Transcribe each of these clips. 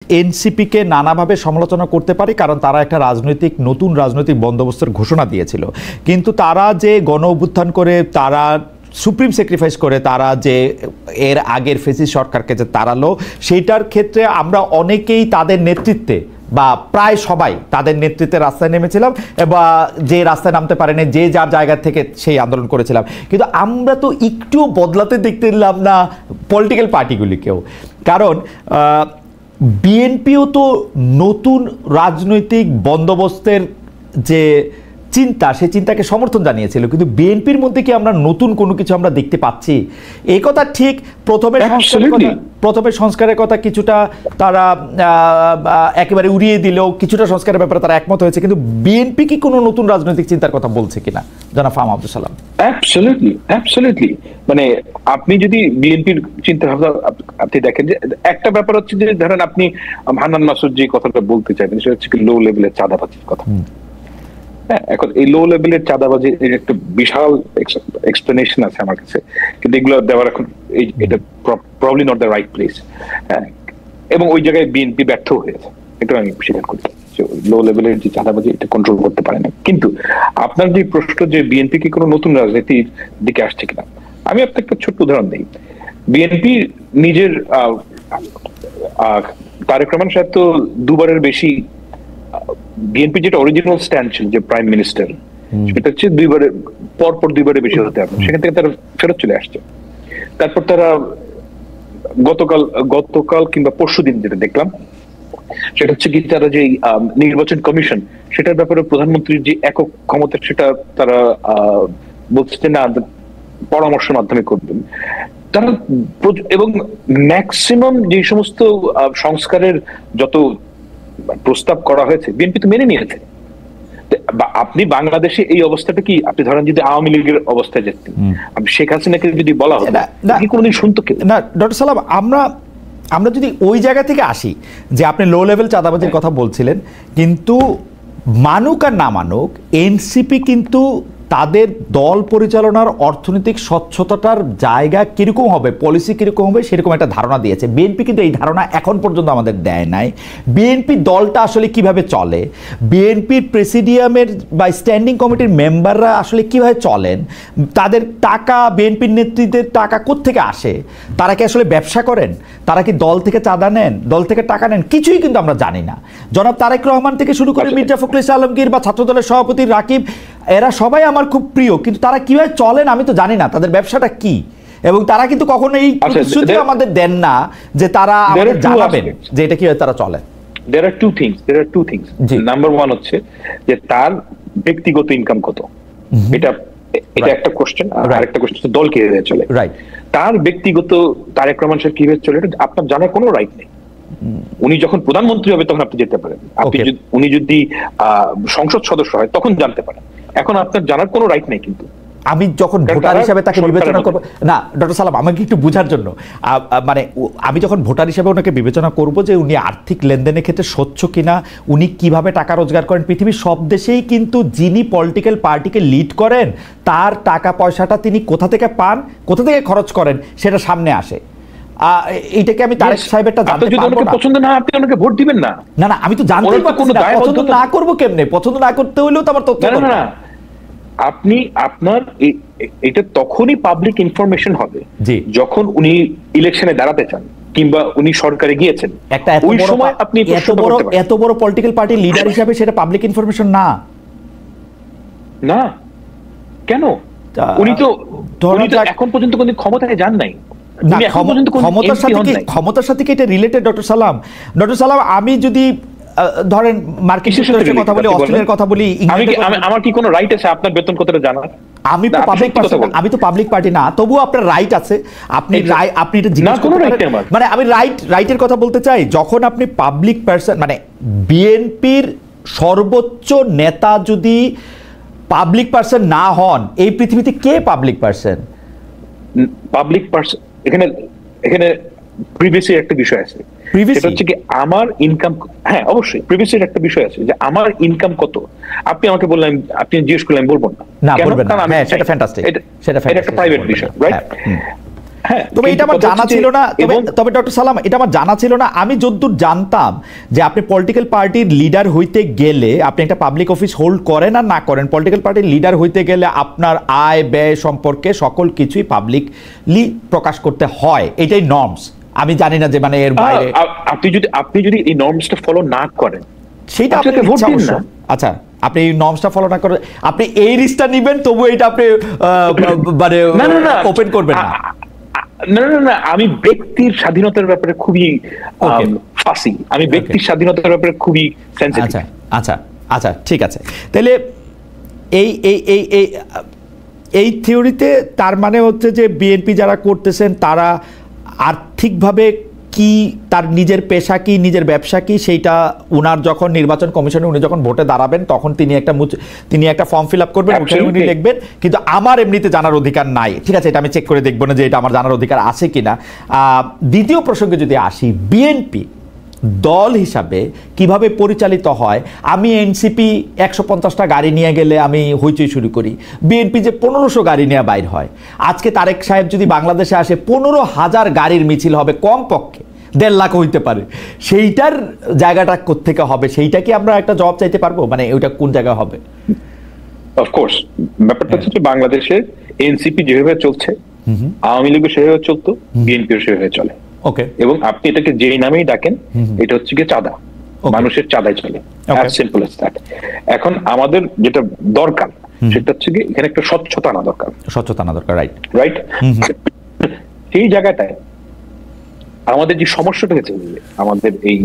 এনসিপিকে নানাভাবে সমালোচনা করতে পারি, কারণ তারা একটা নতুন রাজনৈতিক বন্দোবস্তের ঘোষণা দিয়েছিল, কিন্তু তারা যে গণ অভ্যুত্থান করে, তারা সুপ্রিম স্যাক্রিফাইস করে, তারা যে এর আগের ফেসিস্ট সরকারকে যে তাড়ালো, সেইটার ক্ষেত্রে আমরা অনেকেই তাদের নেতৃত্বে বা প্রায় সবাই তাদের নেতৃত্বে রাস্তায় নেমেছিলাম, বা যে রাস্তায় নামতে পারেনি যে যার জায়গা থেকে সেই আন্দোলন করেছিলাম। কিন্তু আমরা তো একটুও বদলাতে দেখতে দিলাম না পলিটিক্যাল পার্টিগুলিকেও, কারণ বিএনপিও তো নতুন রাজনৈতিক বন্দোবস্তের যে চিন্তা, সেই চিন্তাকে সমর্থন জানিয়েছিল, কিন্তু বিএনপির মধ্যে কি আমরা নতুন কোনো কিছু আমরা দেখতে পাচ্ছি? এই কথা ঠিক। প্রথমে সংস্কারের কথা কিছুটা তারা একেবারে উড়িয়ে দিলেও কিছুটা সংস্কারের ব্যাপারে তারা একমত হয়েছে, কিন্তু বিএনপি কি কোনো নতুন রাজনৈতিক চিন্তার কথা বলছে কিনা জনাব ফাহাম আব্দুল সালাম? অ্যাবসলিউটলি। মানে আপনি যদি বিএনপির চিন্তা ভাবনা আপনি দেখেন, যে একটা ব্যাপার হচ্ছে যে ধরেন আপনি হান্নান মাসুদ যে কথাটা বলতে চাইবেন সেটা হচ্ছে লো লেভেলের চাঁদাবাজির কথা। এখন এই লো লেভেলের চাঁদাবাজি এর একটা বিশাল এক্সপ্লেনেশন আছে আমার কাছে, কিন্তু এগুলো দেওয়ার এখন এটা probably not the right place. এবং ওই জায়গায় বিএনপি ব্যর্থ হয়েছে, এটা আমি স্বীকার করি। লো লেভেলের যে চাঁদাবাজি এটা কন্ট্রোল করতে পারে না। কিন্তু আপনার যে প্রশ্ন যে বিএনপি কি কোনো নতুন রাজনীতির দিকে আসছে কিনা, আমি আপনাকে একটা ছোট্ট উদাহরণ দিই। বিএনপি নিজের তারেক রহমান সাহেব তো দুবারের বেশি, বিএনপি যেটা অরিজিনাল স্ট্যান্ড ছিল যে প্রাইম মিনিস্টার, সেটা হচ্ছে পরপর দুইবারের বেশি হতে হবে, সেখান থেকে তারা ফেরত চলে আসছে। তারপর তারা গতকাল কিংবা পরশুদিন যেটা দেখলাম সেটা হচ্ছে কি, তারা যে নির্বাচন কমিশন সেটার ব্যাপারে প্রধানমন্ত্রীর যে একক ক্ষমতা সেটা তারা বলছে যে না, পরামর্শের মাধ্যমে করবেন তারা। এবং ম্যাক্সিমাম যে সমস্ত সংস্কারের যত প্রস্তাব করা হয়েছে বিএনপি তো মেনে নিয়েছে। আপনি বাংলাদেশে এই অবস্থাটা কি, আপনি ধরেন যদি আওয়ামী লীগের অবস্থায় যেতেন, শেখ হাসিনাকে যদি বলা হতো কোনোদিন শুনতো না? ডক্টর সালাম, আমরা যদি ওই জায়গা থেকে আসি যে আপনি লো লেভেল চাঁদাবাজির কথা বলছিলেন, কিন্তু মানুক আর না মানুক, এনসিপি কিন্তু তাদের দল পরিচালনার অর্থনৈতিক স্বচ্ছতাটার জায়গা কিরকম হবে, পলিসি কিরকম হবে, সেরকম একটা ধারণা দিয়েছে। বিএনপি কিন্তু এই ধারণা এখন পর্যন্ত আমাদের দেয় নাই। বিএনপি দলটা আসলে কিভাবে চলে, বিএনপির প্রেসিডিয়ামের বা স্ট্যান্ডিং কমিটির মেম্বাররা আসলে কিভাবে চলেন, তাদের টাকা, বিএনপির নেতৃত্বের টাকা কোত্থেকে আসে, তারা কি আসলে ব্যবসা করেন, তারা কি দল থেকে চাঁদা নেন, দল থেকে টাকা নেন, কিছুই কিন্তু আমরা জানি না। জনাব তারেক রহমান থেকে শুরু করে মির্জা ফখরুল ইসলাম আলমগীর বা ছাত্রদলের সভাপতি রাকিব, এরা সবাই আমার খুব প্রিয়, কিন্তু তারা কিভাবে চলেন আমি তো জানি না, তাদের ব্যবসাটা কি। এবং তারা কিন্তু কখনো এই প্রতিশ্রুতি আমাদের দেন না যে তারা আমাদের জানাবেন যে এটা কিভাবে তারা চলে। There are two things. Number one হচ্ছে যে তার ব্যক্তিগত ইনকাম কত, এটা একটা কোশ্চেন। আর একটা কোশ্চেন দল কিভাবে চলে। তার ব্যক্তিগত তারেক রহমান সাহেব কিভাবে চলে এটা আপনার জানার কোনো রাইট নেই। উনি যখন প্রধানমন্ত্রী হবে তখন আপনি যেতে পারেন, উনি যদি সংসদ সদস্য হয় তখন জানতে পারেন। এখন আপনার জানার কোনো রাইট নেই। কিন্তু আমি যখন ভোটার হিসাবে তাকে বিবেচনা করবো না, ডক্টর সালাম আমাকে একটু বোঝার জন্য, মানে আমি যখন ভোটার হিসাবে ওনাকে বিবেচনা করব যে উনি আর্থিক লেনদেনের ক্ষেত্রে স্বচ্ছ কিনা, উনি কিভাবে টাকা রোজগার করেন, পৃথিবীর সব দেশেই কিন্তু যিনি পলিটিক্যাল পার্টিকে লিড করেন তার টাকা পয়সাটা তিনি কোথা থেকে পান, কোথা থেকে খরচ করেন, সেটা সামনে আসে। এইটাকে আমি তারেক সাহেবেরটা জানতে পারবো না। পছন্দ না আপনি ওনাকে ভোট দিবেন না। না আমি তো জানতে পারছি না, পছন্দ না করবো কেমনে? পছন্দ না করতে হইলেও তো আমার তথ্য না, আপনি আপনার এটা তখনই পাবলিক ইনফরমেশন হবে যখন উনি ইলেকশনে দাঁড়াতে চান কিংবা উনি সরকারে গিয়েছেন। ওই সময় আপনি এত বড় পলিটিক্যাল পার্টি লিডার হিসেবে সেটা পাবলিক ইনফরমেশন না। কেন? উনি তো এখন পর্যন্ত কোনো ক্ষমতায় যান নাই। ক্ষমতার সাথে কি এটা রিলেটেড? ডক্টর সালাম, আমি যদি ধরেন মার্কিন যুক্তরাষ্ট্রের কথা বলি, অস্ট্রেলিয়ার কথা বলি, আমার কি কোনো রাইট আছে আপনার বেতন কতটা জানার? আমি তো পাবলিক পার্টি না, তবুও আপনার রাইট আছে। আপনি এটা জিজ্ঞেস করতে পারেন। মানে আমি রাইটের কথা বলতে চাই, যখন আপনি পাবলিক পারসন, মানে বিএনপির সর্বোচ্চ নেতা যদি পাবলিক পারসন না হন, এই পৃথিবীতে কে পাবলিক পারসন? এখানে প্রিভিয়াসের একটা বিষয় আছে, সেটা হচ্ছে কি আমার ইনকাম। হ্যাঁ অবশ্যই প্রিভিয়াসের একটা বিষয় আছে যে আমার ইনকাম কত। আপনি আমাকে বললেন, আপনি জিজ্ঞেস করলেন, বলবো না। সেটা ফ্যান্টাস্টিক, সেটা একটা প্রাইভেট বিষয়, রাইট? তবে এটা আমার জানা ছিল না, তবে ডক্টর সালাম এটা আমার জানা ছিল না। আমি যতদূর জানতাম যে আপনি পলিটিক্যাল পার্টির লিডার হইতে গেলে, আপনি একটা পাবলিক অফিস হোল্ড করেন আর না করেন, পলিটিক্যাল পার্টির লিডার হইতে গেলে আপনার আয় ব্যয় সম্পর্কে সকল কিছুই পাবলিকলি প্রকাশ করতে হয়, এটাই নর্মস। আমি জানি না যে মানে এর বাইরে আপনি যদি এই নর্মসটা ফলো না করেন সেইটা আপনাকে ভোট দিন না। আচ্ছা, আপনি এই নর্মসটা ফলো না করে আপনি এই রিস্কটা নেবেন, তবু এটা আপনি মানে ওপেন করবেন না? না না না, আমি ব্যক্তির স্বাধীনতার ব্যাপারে খুবই ফাসি, আমি ব্যক্তির স্বাধীনতার ব্যাপারে খুবই সেনসিটিভ। আচ্ছা আচ্ছা আচ্ছা, ঠিক আছে। তাহলে এই এই এই এই এই থিওরিতে তার মানে হচ্ছে যে বিএনপি যারা করতেছেন তারা আর্থিকভাবে কি, তার নিজের পেশা কি, নিজের ব্যবসা কি, সেইটা উনার যখন নির্বাচন কমিশনে উনি যখন ভোটে দাঁড়াবেন তখন তিনি একটা ফর্ম ফিল আপ করবেন, উনি লিখবেন, কিন্তু আমার এমনিতে জানার অধিকার নাই। ঠিক আছে, এটা আমি চেক করে দেখবো না যে এটা আমার জানার অধিকার আছে কিনা। দ্বিতীয় প্রসঙ্গে যদি আসি, বিএনপি দল হিসাবে কিভাবে পরিচালিত হয়। আমি এনসিপি 150টা গাড়ি নিয়ে গেলে আমি হইচই শুরু করি, বিএনপি যে 1500 গাড়ি নিয়ে বাইর হয়। আজকে তারেক সাহেব যদি বাংলাদেশে আসে 15,000 গাড়ির মিছিল হবে, কমপক্ষে 1.5 লাখ হইতে পারে। সেইটার জায়গাটা কোত্থেকে হবে, সেইটা কি আমরা একটা জবাব চাইতে পারবো? মানে ওইটা কোন জায়গায় হবে? অফকোর্স ব্যাপারটা হচ্ছে বাংলাদেশে এনসিপি যেভাবে চলছে, আওয়ামী লীগও সেভাবে চলতো, বিএনপিও সেভাবে চলে। ওকে, এবং আপনি এটাকে যেই নামেই ডাকেন, এটা হচ্ছে কি চাঁদা, মানুষের চাঁদায় চলে, as simple as that। এখন আমাদের যেটা দরকার সেটা হচ্ছে কি এখানে একটা স্বচ্ছতা আনা দরকার, রাইট রাইট। সেই জায়গাটায় আমাদের যে সমস্যাটা হয়েছে আমাদের এই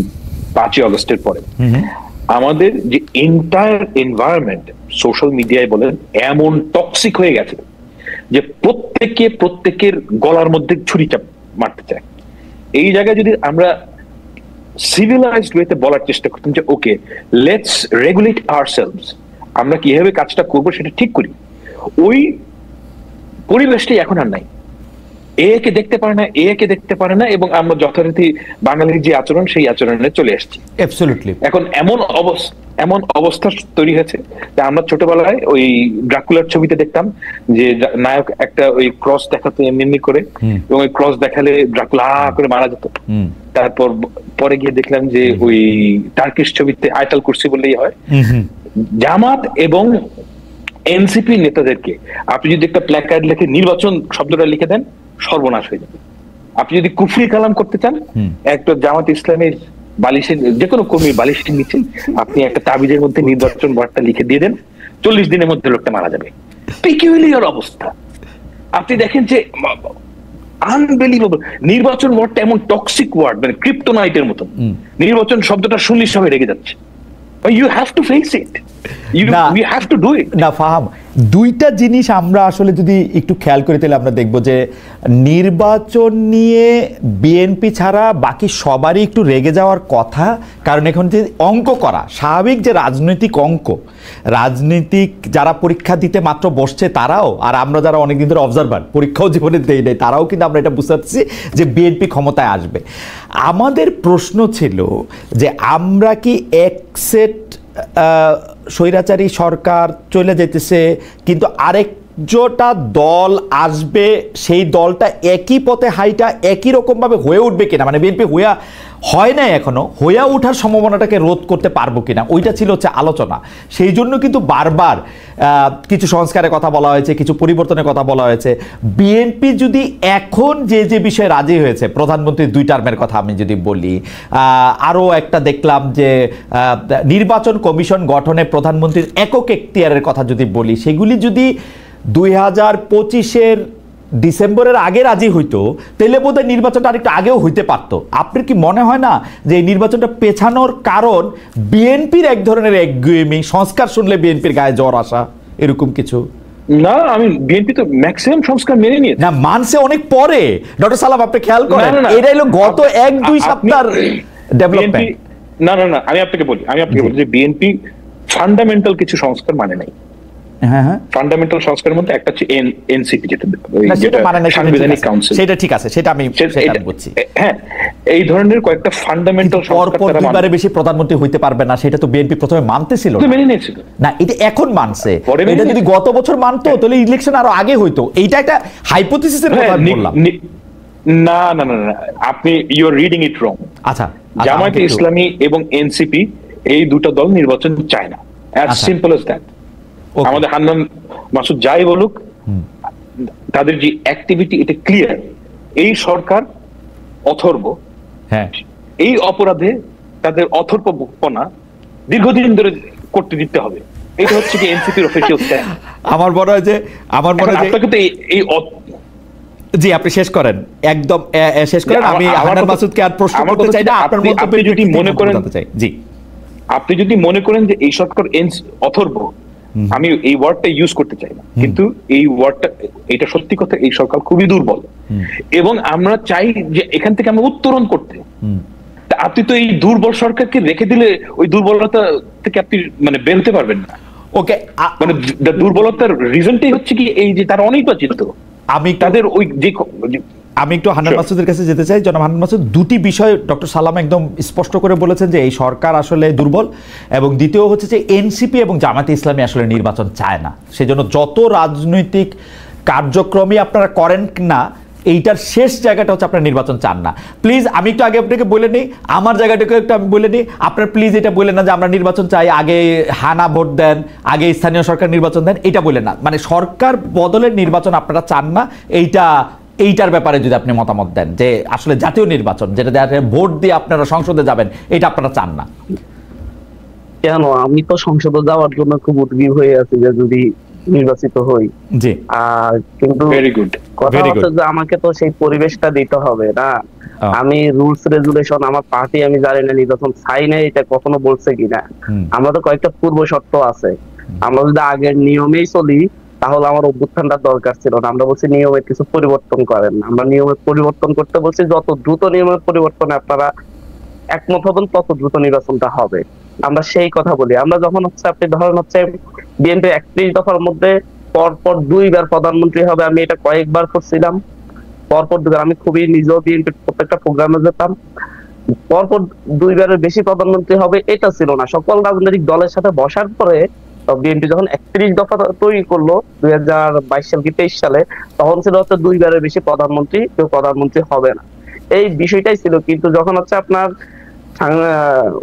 5ই আগস্টের পরে, আমাদের যে এন্টায়ার এনভায়রনমেন্ট সোশ্যাল মিডিয়ায় বলেন এমন টক্সিক হয়ে গেছে যে প্রত্যেকের গলার মধ্যে ছুরি চাপ মারতে চায়। এই জায়গায় যদি আমরা সিভিলাইজড ওয়েতে বলার চেষ্টা করতাম যে ওকে, লেটস রেগুলেট আওয়ারসেলভস, আমরা কিভাবে কাজটা করবো সেটা ঠিক করি, ওই পরিবেশটাই এখন আর নাই। একে দেখতে পারে না এবং আমরা যথারীতি বাঙালির যে আচরণ সেই আচরণে চলে আসছি। অ্যাবসলিউটলি। এখন এমন অবস্থা তৈরি হয়েছে যে আমরা ছোটবেলায় ওই ড্রাকুলার ছবিতে দেখতাম যে নায়ক একটা ওই ক্রস দেখাতো এমনি করে, এবং ওই ক্রস দেখালে ড্রাকুলা করে মারা যেত। তারপর পরে গিয়ে দেখলাম যে ওই টার্কিশ ছবিতে আয়তাল কুরসি বললেই হয়। জামাত এবং এনসিপি নেতাদেরকে আপনি যদি একটা প্ল্যাকার্ড লিখে নির্বাচন শব্দটা লিখে দেন, সর্বনাশ হয়ে যাবে। আপনি যদি কুফরি কালাম করতে চান, একটা জামাত ইসলামের বালিশের যে কোনো কর্মীর বালিশের নিচে আপনি একটা তাবিজের মধ্যে নির্বাচন বার্তা লিখে দিয়ে দেন, 40 দিনের মধ্যে লোকটা মারা যাবে। পিকিউলিয়ার অবস্থা। আপনি দেখেন যে আনবিলিভেবল, নির্বাচন ওয়ার্ডটা এমন টক্সিক ওয়ার্ড, মানে ক্রিপ্টোনাইটের মতন। নির্বাচন শব্দটা শুনলে সবাই রেগে যাচ্ছে। You have to face it. We have to do it. না ফাহাম, দুইটা জিনিস আমরা আসলে যদি একটু খেয়াল করে তাহলে আমরা দেখব যে নির্বাচন নিয়ে বিএনপি ছাড়া বাকি সবারই একটু রেগে যাওয়ার কথা। কারণ এখন যে অঙ্ক করা স্বাভাবিক, যে রাজনৈতিক অঙ্ক, রাজনীতিক যারা পরীক্ষা দিতে মাত্র বসছে তারাও, আর আমরা যারা অনেকদিন ধরে অবজারভার পরীক্ষাও জীবনে দেই নাই, তারাও কিন্তু আমরা এটা বুঝতে পারছি যে বিএনপি ক্ষমতায় আসবে। আমাদের প্রশ্ন ছিল যে আমরা কি একসেট স্বৈরাচারী সরকার চলে যেতেছে, কিন্তু আরেকটা দল আসবে, সেই দলটা একই পথে হাইটা একই রকম ভাবে হয়ে উঠবে কিনা, মানে বিএনপি হয় না এখনো, হয়ে ওঠার সম্ভাবনাটাকে রোধ করতে পারবো কিনা, ওইটা ছিল হচ্ছে আলোচনা। সেই জন্য কিন্তু বারবার কিছু সংস্কারের কথা বলা হয়েছে, কিছু পরিবর্তনের কথা বলা হয়েছে। বিএনপি যদি এখন যে বিষয়ে রাজি হয়েছে, প্রধানমন্ত্রীর 2 টার্মের কথা আমি যদি বলি, আরও একটা দেখলাম যে নির্বাচন কমিশন গঠনে প্রধানমন্ত্রীর একক এখতিয়ারের কথা যদি বলি, সেগুলি যদি 2025-এর ডিসেম্বরের আগে রাজি হইতো, তাহলে বোধহয় নির্বাচনটা আরেকটু আগেও হইতে পারত। আপনার কি মনে হয় না যে এই নির্বাচনটা পেছানোর কারণ বিএনপির এক ধরনের একগুয়েমি, সংস্কার শুনলে বিএনপির গায়ে জ্বর আসা, এরকম কিছু? না, আমি বিএনপি তো ম্যাক্সিমাম সংস্কার মেনে নিয়েছে। না, মানছে অনেক পরে। ডক্টর সালাম, আপনি খেয়াল করেন এটা হলো গত 1-2 সপ্তাহের ডেভেলপমেন্ট। না, আমি আপনাকে বলি যে বিএনপি ফান্ডামেন্টাল কিছু সংস্কার মানে নাই। ফান্ডামেন্টাল সংস্কারের মধ্যে একটা হচ্ছে এনসিপি, যেটা সাংবিধানিক কাউন্সিল, সেটা ঠিক আছে, সেটা আমি বলছি। হ্যাঁ, এই ধরনের কয়েকটা ফান্ডামেন্টাল সংস্কার দুইবারে বেশি প্রধানমন্ত্রী হইতে পারবে না, সেটা তো বিএনপি প্রথমে মানতেছিল, মেনে নিয়েছিল না, এটা এখন মানছে। এটা যদি গত বছর মানতো তাহলে ইলেকশন আরো আগে হইতো। এইটা একটা হাইপোথিসিসের কথা বললাম। না না না না, আপনি ইউ আর রিডিং ইট রং। আচ্ছা, জামায়াতে ইসলামী এবং এনসিপি এই দুটো দল নির্বাচন চায় না, অ্যাজ সিম্পল অ্যাজ দ্যাট। আমাদের হান্নান মাসুদ যাই বলুক, তাদের যে অ্যাক্টিভিটি এটা ক্লিয়ার। এই সরকার অথর্ব, হ্যাঁ, এই অপরাধে তাদের অথর্বপনা দীর্ঘদিন ধরে করতে দিতে হবে। এটা হচ্ছে কি এনসিপির অফিসিয়াল স্ট্যান্ড। আমার মনে হয় যে আপনাকে তো এই জি, আপনি শেষ করেন, একদম শেষ করেন। আমি হান্নান মাসুদকে আর প্রশ্ন করতে চাই না, আপনার মন্তব্য যদি মনে করেন, জি, আপনি যদি মনে করেন যে এই সরকার অথর্ব, আমি এই ওয়ার্ডটা ইউজ করতে চাই না, কিন্তু এই ওয়ার্ডটা, এটা সত্যি কথা, এই সরকার খুবই দুর্বল এবং আমরা চাই যে এখান থেকে আমরা উত্তরণ করতে। আপনি তো এই দুর্বল সরকারকে রেখে দিলে ওই দুর্বলতা থেকে আপনি মানে বের হতে পারবেন না। ওকে, মানে দুর্বলতার রিজনটাই হচ্ছে কি এই যে তারা অনির্বাচিত। আমি একটু হান্নান মাসুদের কাছে যেতে চাই। জনাব হান্নান মাসুদ, দুটি বিষয় ডক্টর সালাম একদম স্পষ্ট করে বলেছেন যে এই সরকার আসলে দুর্বল, এবং দ্বিতীয় হচ্ছে যে এনসিপি এবং জামায়াতে ইসলামী আসলে নির্বাচন চায় না। সেজন্য যত রাজনৈতিক কার্যক্রমই আপনারা করেন না, এইটার শেষ জায়গাটা হচ্ছে আপনার নির্বাচন চান না। প্লিজ, আমি একটু আগে আপনাকে বলে নিই, আমার জায়গাটাকে একটু আমি বলে নিই। আপনার প্লিজ এটা বললেন না যে আমরা নির্বাচন চাই, আগে হানা ভোট দেন, আগে স্থানীয় সরকার নির্বাচন দেন, এটা বললেন না। মানে সরকার বদলের নির্বাচন আপনারা চান না, এইটার ব্যাপারে যদি আপনি মতামত দেন যে আসলে জাতীয় নির্বাচন, যেটা ভোট দিয়ে আপনারা সংসদে যাবেন, এটা আপনারা চান না কেন? আমি তো সংসদে যাওয়ার জন্য খুব উদ্গ্রীব হয়ে আছি যে যদি নির্বাচিত হই। জি, আর কিন্তু কথা হচ্ছে যে আমাকে তো সেই পরিবেশটা দিতে হবে না। আমি রুলস রেজুলেশন, আমার পার্টি, আমি জানি না নির্বাচন চাই না এটা কখনো বলছে কিনা। আমরা তো কয়েকটা পূর্ব শর্ত আছে, আমরা যদি আগের নিয়মেই চলি তাহলে আমার অভ্যুত্থানটা দরকার ছিল না। আমরা বলছি নিয়মের কিছু পরিবর্তন করেন, আমরা নিয়মের পরিবর্তন করতে বলছি। যত দ্রুত নিয়মের পরিবর্তনে আপনারা একমত হবেন তত দ্রুত নির্বাচনটা হবে, আমরা সেই কথা বলি। আমরা যখন হচ্ছে আপনি ধরেন হচ্ছে বিএনপি 31 দফার মধ্যে পরপর 2 বার প্রধানমন্ত্রী হবে, আমি এটা কয়েকবার করছিলাম, পরপর 2 বার। আমি খুবই নিজেও বিএনপির প্রত্যেকটা প্রোগ্রামে যেতাম, পরপর 2 বারের বেশি প্রধানমন্ত্রী হবে এটা ছিল না। সকল রাজনৈতিক দলের সাথে বসার পরে বিএনপি যখন 31 দফা তৈরি করলো 2022 সাল কি 23 সালে, তখন ছিল হচ্ছে 2 বারের বেশি প্রধানমন্ত্রী কেউ প্রধানমন্ত্রী হবে না, এই বিষয়টাই ছিল। কিন্তু যখন হচ্ছে আপনার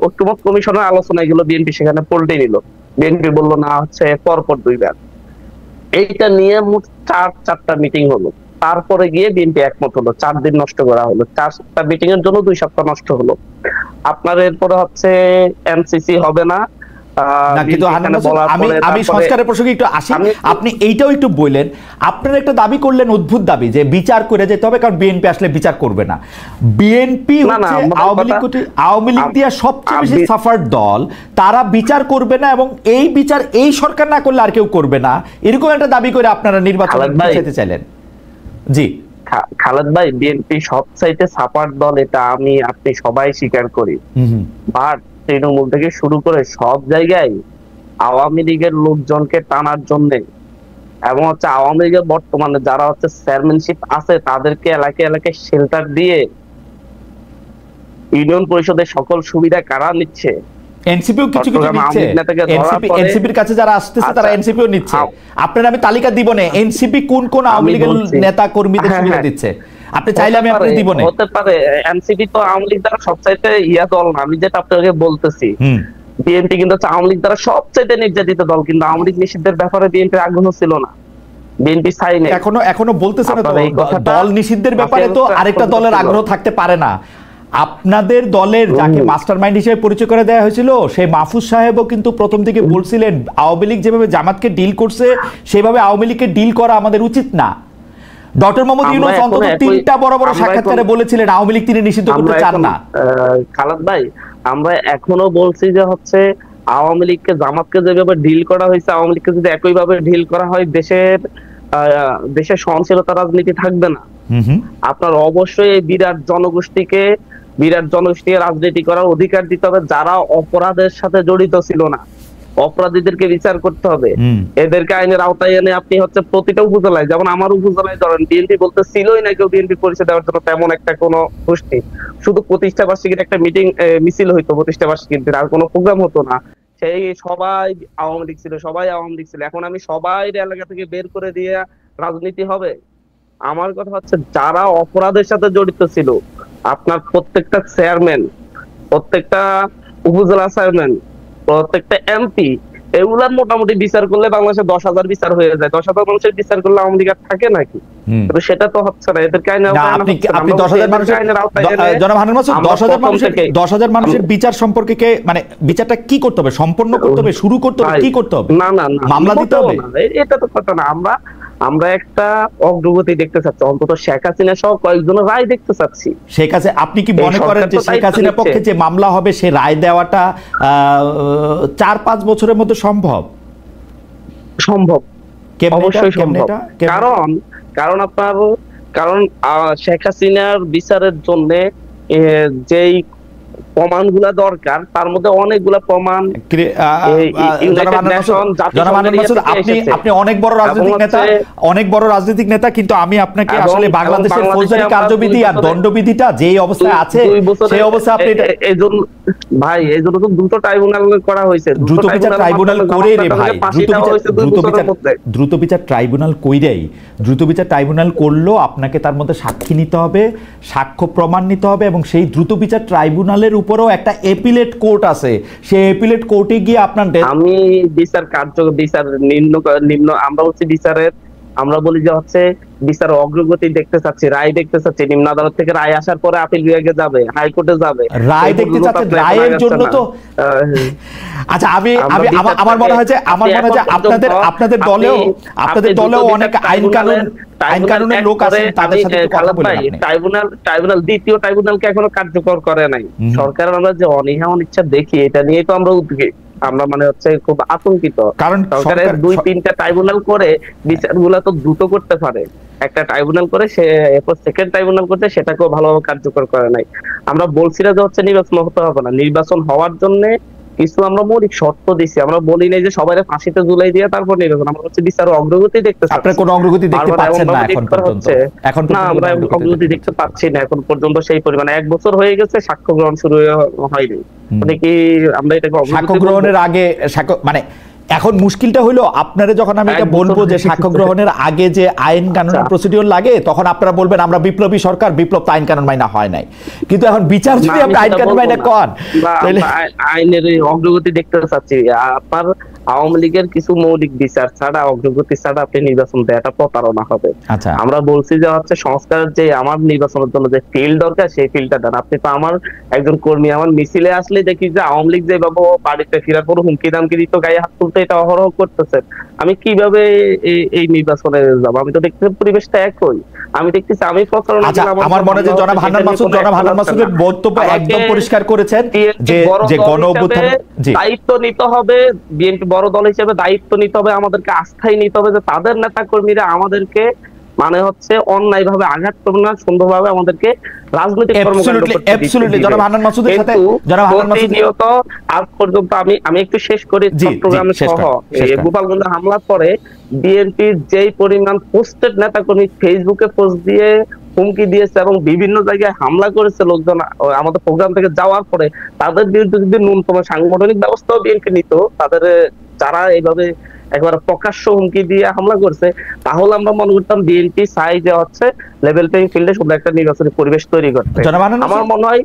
ঐক্যমত কমিশনের আলোচনায় গেল, বিএনপি সেখানে পল্টে নিল। বিএনপি বললো না, হচ্ছে পরপর 2 বার। এইটা নিয়ে মোট 4টা মিটিং হলো, তারপরে গিয়ে বিএনপি একমত হলো। 4 দিন নষ্ট করা হলো, 4টা মিটিং এর জন্য 2 সপ্তাহ নষ্ট হলো। আপনার এরপরে হচ্ছে এমসিসি হবে না। আমি সংস্কারের প্রসঙ্গে একটু আসি। আপনি এইটাও একটু বললেন, আপনারা একটা দাবি করলেন, অদ্ভুত দাবি, যে বিচার করে যেতে হবে, কারণ বিএনপি আসলে বিচার করবে না। বিএনপি আওয়ামী লীগ দিয়ে সবচেয়ে বেশি সাফার দল, তারা বিচার করবে না, এবং এই বিচার এই সরকার না করলে আর কেউ করবে না, এরকম একটা দাবি করে আপনারা নির্বাচন যেতে চাইলেন। জি খালেদ ভাই, বিএনপি সবচাইতে সাফার দল, এটা আপনি সবাই স্বীকার করি। বাট তৃণমূল থেকে শুরু করে সব জায়গায় আওয়ামী লীগের লোকজনকে টানার জন্য, এবং হচ্ছে আওয়ামী লীগের বর্তমানে যারা হচ্ছে চেয়ারম্যানশিপ আছে তাদেরকে এলাকায় এলাকায় শেল্টার দিয়ে ইউনিয়ন পরিষদের সকল সুবিধা কারা নিচ্ছে? এনসিপিও কিছু কিছু নিচ্ছে। এনসিপির কাছে যারা আসতেছে তারা এনসিপিও নিচ্ছে। আপনার আমি তালিকা দিব না, এনসিপি কোন কোন আওয়ামী লীগের নেতা কর্মীদের সুবিধা দিচ্ছে, আপনি চাইলে আমি আপনাকে দিব না। হতে পারে এনসিপি তো আওয়ামী লীগ দ্বারা সবচাইতে দল না, আমি যেটা আপনাকে বলতেছি। বিএনপি কিন্তু আওয়ামী লীগ দ্বারা সবচাইতে নির্যাতিত দল, কিন্তু আওয়ামী লীগ নিষিদ্ধের ব্যাপারে বিএনপির আগ্রহ ছিল না, বিএনপি চাই না। এখনো বলতেছে না তো, দল নিষিদ্ধের ব্যাপারে তো আরেকটা দলের আগ্রহ থাকতে পারে না। আপনাদের দলের যাকে মাস্টারমাইন্ড হিসেবে পরিচয় করে দেওয়া হয়েছিল, সেই মাহফুজ সাহেবও কিন্তু প্রথম থেকে বলছিলেন আওয়ামী লীগ যেভাবে জামাতকে ডিল করছে সেভাবে আওয়ামী লীগকে ডিল করা আমাদের উচিত না। ডক্টর মোহাম্মদ ইউনূস অন্তত 3টা বড় বড় সাক্ষাৎকারে বলেছিলেন আওয়ামী লীগ তিনি নিষিদ্ধ করতে চান না। খালেদ ভাই, আমরা এখনো বলছি যে হচ্ছে আওয়ামী লীগকে জামাতকে যেভাবে ডিল করা হয়েছে, আওয়ামী লীগকে যদি একইভাবে ডিল করা হয়, দেশের সহনশীলতা রাজনীতি থাকবে না। আপনার অবশ্যই এই বিরাট জনগোষ্ঠীকে রাজনীতি করার অধিকার দিতে হবে, যারা অপরাধের সাথে জড়িত ছিল না, অপরাধীদেরকে বিচার করতে হবে, এদেরকে আইনের আওতায় এনে আপনি হচ্ছে প্রতিটা উপজেলায়, যেমন আমার উপজেলায় ধরেন বিএনপি বলতে ছিলই না কেউ বিএনপি পরিচয় দেওয়ার জন্য তেমন একটা কোনো গোষ্ঠী, শুধু প্রতিষ্ঠা বার্ষিকীর একটা মিছিল হইতো, প্রতিষ্ঠা বার্ষিকীর আর কোনো প্রোগ্রাম হতো না। সেই সবাই আওয়ামী লীগ ছিল, এখন আমি সবাই এলাকা থেকে বের করে দিয়ে রাজনীতি হবে? আমার কথা হচ্ছে যারা অপরাধের সাথে জড়িত ছিল, আপনার প্রত্যেকটা চেয়ারম্যান, প্রত্যেকটা উপজেলা চেয়ারম্যান, প্রত্যেকটা এমপি, এগুলার মোটামুটি বিচার করলে বাংলাদেশে 10,000 বিচার হয়ে যায়। 10,000 মানুষের বিচার করলে আওয়ামী লীগ আর থাকে নাকি? কিন্তু সেটা তো হচ্ছে না। এদেরকে আপনি 10,000 মানুষের জনাব হান্নান মাসুদ 10,000 মানুষের বিচার সম্পর্কে মানে বিচারটা কি করতে হবে? সম্পন্ন করতে হবে, শুরু করতে হবে, কি করতে হবে? না না না, মামলা দিতে হবে? এটা তো কথা না। আমরা একটা অগ্রগতি দেখতে চাচ্ছি, অন্তত শেখ হাসিনা সহ কয়েকজনের রায় দেখতে চাচ্ছি। শেখ হাসিনা, আপনি কি মনে করেন যে শেখ হাসিনার পক্ষে যে মামলা হবে সে রায় দেওয়াটা 4-5 বছরের মধ্যে সম্ভব? অবশ্যই সম্ভব। কারণ শেখ হাসিনার বিচারের জন্য যেই প্রমাণগুলা দরকার, তার মধ্যে অনেকগুলা প্রমাণ আপনি অনেক বড় রাজনৈতিক নেতা, কিন্তু আমি আপনাকে আসলে বাংলাদেশের ফৌজদারি কার্যবিধি আর দণ্ডবিধিটা যে অবস্থায় আছে সেই অবস্থায় আপনি ভাই, এই জন্য তো দ্রুত ট্রাইব্যুনাল করা হয়েছে। দ্রুত বিচার ট্রাইব্যুনাল করে রে ভাই, দ্রুত বিচার ট্রাইব্যুনাল কইরেই, দ্রুত বিচার ট্রাইব্যুনাল করলেও আপনাকে তার মধ্যে সাক্ষী নিতে হবে, সাক্ষ্য প্রমাণ নিতে হবে, এবং সেই দ্রুত বিচার ট্রাইব্যুনালের উপরেও একটা এপিলেট কোর্ট আছে। সেই এপিলেট কোর্টে গিয়ে আপনার আমি বিচার নিম্ন আমরা বলছি বিচারের, আমরা বলি যে হচ্ছে বিচার অগ্রগতি দেখতে চাচ্ছি, রায় দেখতে চাচ্ছি। নিম্ন আদালত থেকে রায় আসার পরে আপিল বিভাগে যাবে, হাইকোর্টে যাবে, রায় দেখতে চাচ্ছেন। রায়ের জন্য তো আচ্ছা, আমার মনে হয় যে আপনাদের দলেও অনেক আইন কানুনের লোক আছেন, তাদের সাথে কথা বলেন আপনি। ট্রাইব্যুনাল দ্বিতীয় ট্রাইব্যুনালকে এখনো কার্যকর করে নাই সরকার। আমরা যে অনীহা অনিচ্ছা দেখি, এটা নিয়ে তো আমরা উদ্বেগ, আমরা মানে হচ্ছে খুব আতঙ্কিত। কারণ সরকারের 2-3টা ট্রাইব্যুনাল করে বিচারগুলো তো দ্রুত করতে পারে। একটা ট্রাইব্যুনাল করে সে এরপর সেকেন্ড ট্রাইব্যুনাল করতে, সেটাকেও ভালোভাবে কার্যকর করে নাই। আমরা বলছি না যে হচ্ছে নির্বাচন হতে হবে না, নির্বাচন হওয়ার জন্য কিছু আমরা মৌলিক শর্ত দিছি। আমরা বলি নাই যে সবাই ফাঁসিতে ঝুলাই দিয়ে তারপর নির্বাচন। আমরা হচ্ছে বিচার অগ্রগতি দেখতে চাচ্ছি। আপনারা কোনো অগ্রগতি দেখতে পাচ্ছেন না এখন পর্যন্ত? না, আমরা অগ্রগতি দেখতে পাচ্ছি না এখন পর্যন্ত সেই পরিমাণে। 1 বছর হয়ে গেছে, সাক্ষ্য গ্রহণ শুরু হয়নি। মানে কি আমরা এটাকে সাক্ষ্য গ্রহণের আগে মানে এখন মুশকিলটা হলো, আপনারা যখন আমি এটা বলবো যে সাক্ষ্য গ্রহণের আগে যে আইন কানুন প্রসিডিওর লাগে, তখন আপনারা বলবেন আমরা বিপ্লবী সরকার, বিপ্লব তো আইন কানুন মাইনা হয় নাই। কিন্তু এখন বিচার যদি আপনি আইন কানুন মাইনা করেন, আইনের অগ্রগতি দেখতে চাচ্ছি। আপনার আওয়ামী লীগের কিছু মৌলিক বিচার ছাড়া, অগ্রগতি ছাড়া আপনি নির্বাচন দেওয়াটা প্রতারণা হবে। আমরা বলছি যে হচ্ছে সংস্কারের যে আমার নির্বাচনের জন্য যে ফিল্ড দরকার, সেই ফিল্ডটা দেন। আপনি তো আমার একজন কর্মী, আমার মিছিলে আসলে দেখি যে আওয়ামী লীগ যেভাবে বাড়িতে ফেরার পর হুমকি দামকি দিত, গায়ে হাত তুলতে, এটা অহরহ করতেছেন। আমি কিভাবে এই নির্বাচনে যাবো? আমি তো দেখতে পরিবেশটা একই। আমি দেখতেছি আমি প্রচারণা। আমার মনে হয় যে জনাব হান্নান মাসুদের বক্তব্য একদম পরিষ্কার করেছেন যে গণ অভ্যুত্থান দায়িত্ব নিতে হবে। বিএনপি বড় দল হিসেবে দায়িত্ব নিতে হবে, আমাদেরকে আস্থায় নিতে হবে যে তাদের নেতা কর্মীরা আমাদেরকে মানে হচ্ছে অন্যায় ভাবে আঘাত করবে না, সুন্দরভাবে আমাদেরকে রাজনৈতিক কর্মকাণ্ড করতে দিতে। জনাব হান্নান মাসুদের সাথে প্রতিনিয়ত আজ পর্যন্ত আমি একটু শেষ করি। চট্টগ্রামে সহ গোপালগঞ্জে হামলার পরে বিএনপির যেই পরিমাণ পোস্টেড নেতা কর্মী ফেসবুকে পোস্ট দিয়ে হুমকি দিয়েছে এবং বিভিন্ন জায়গায় হামলা করেছে লোকজন আমাদের প্রোগ্রাম থেকে যাওয়ার পরে, তাদের বিরুদ্ধে যদি ন্যূনতম সাংগঠনিক ব্যবস্থাও বিএনপি নিত, তাদের যারা এইভাবে একবার প্রকাশ্য হুমকি দিয়ে হামলা করছে, তাহলে আমরা মনে করতাম বিএনপি চাই যে হচ্ছে লেভেল প্লেইং ফিল্ডে সুন্দর একটা নির্বাচনী পরিবেশ তৈরি করতে। আমার মনে হয়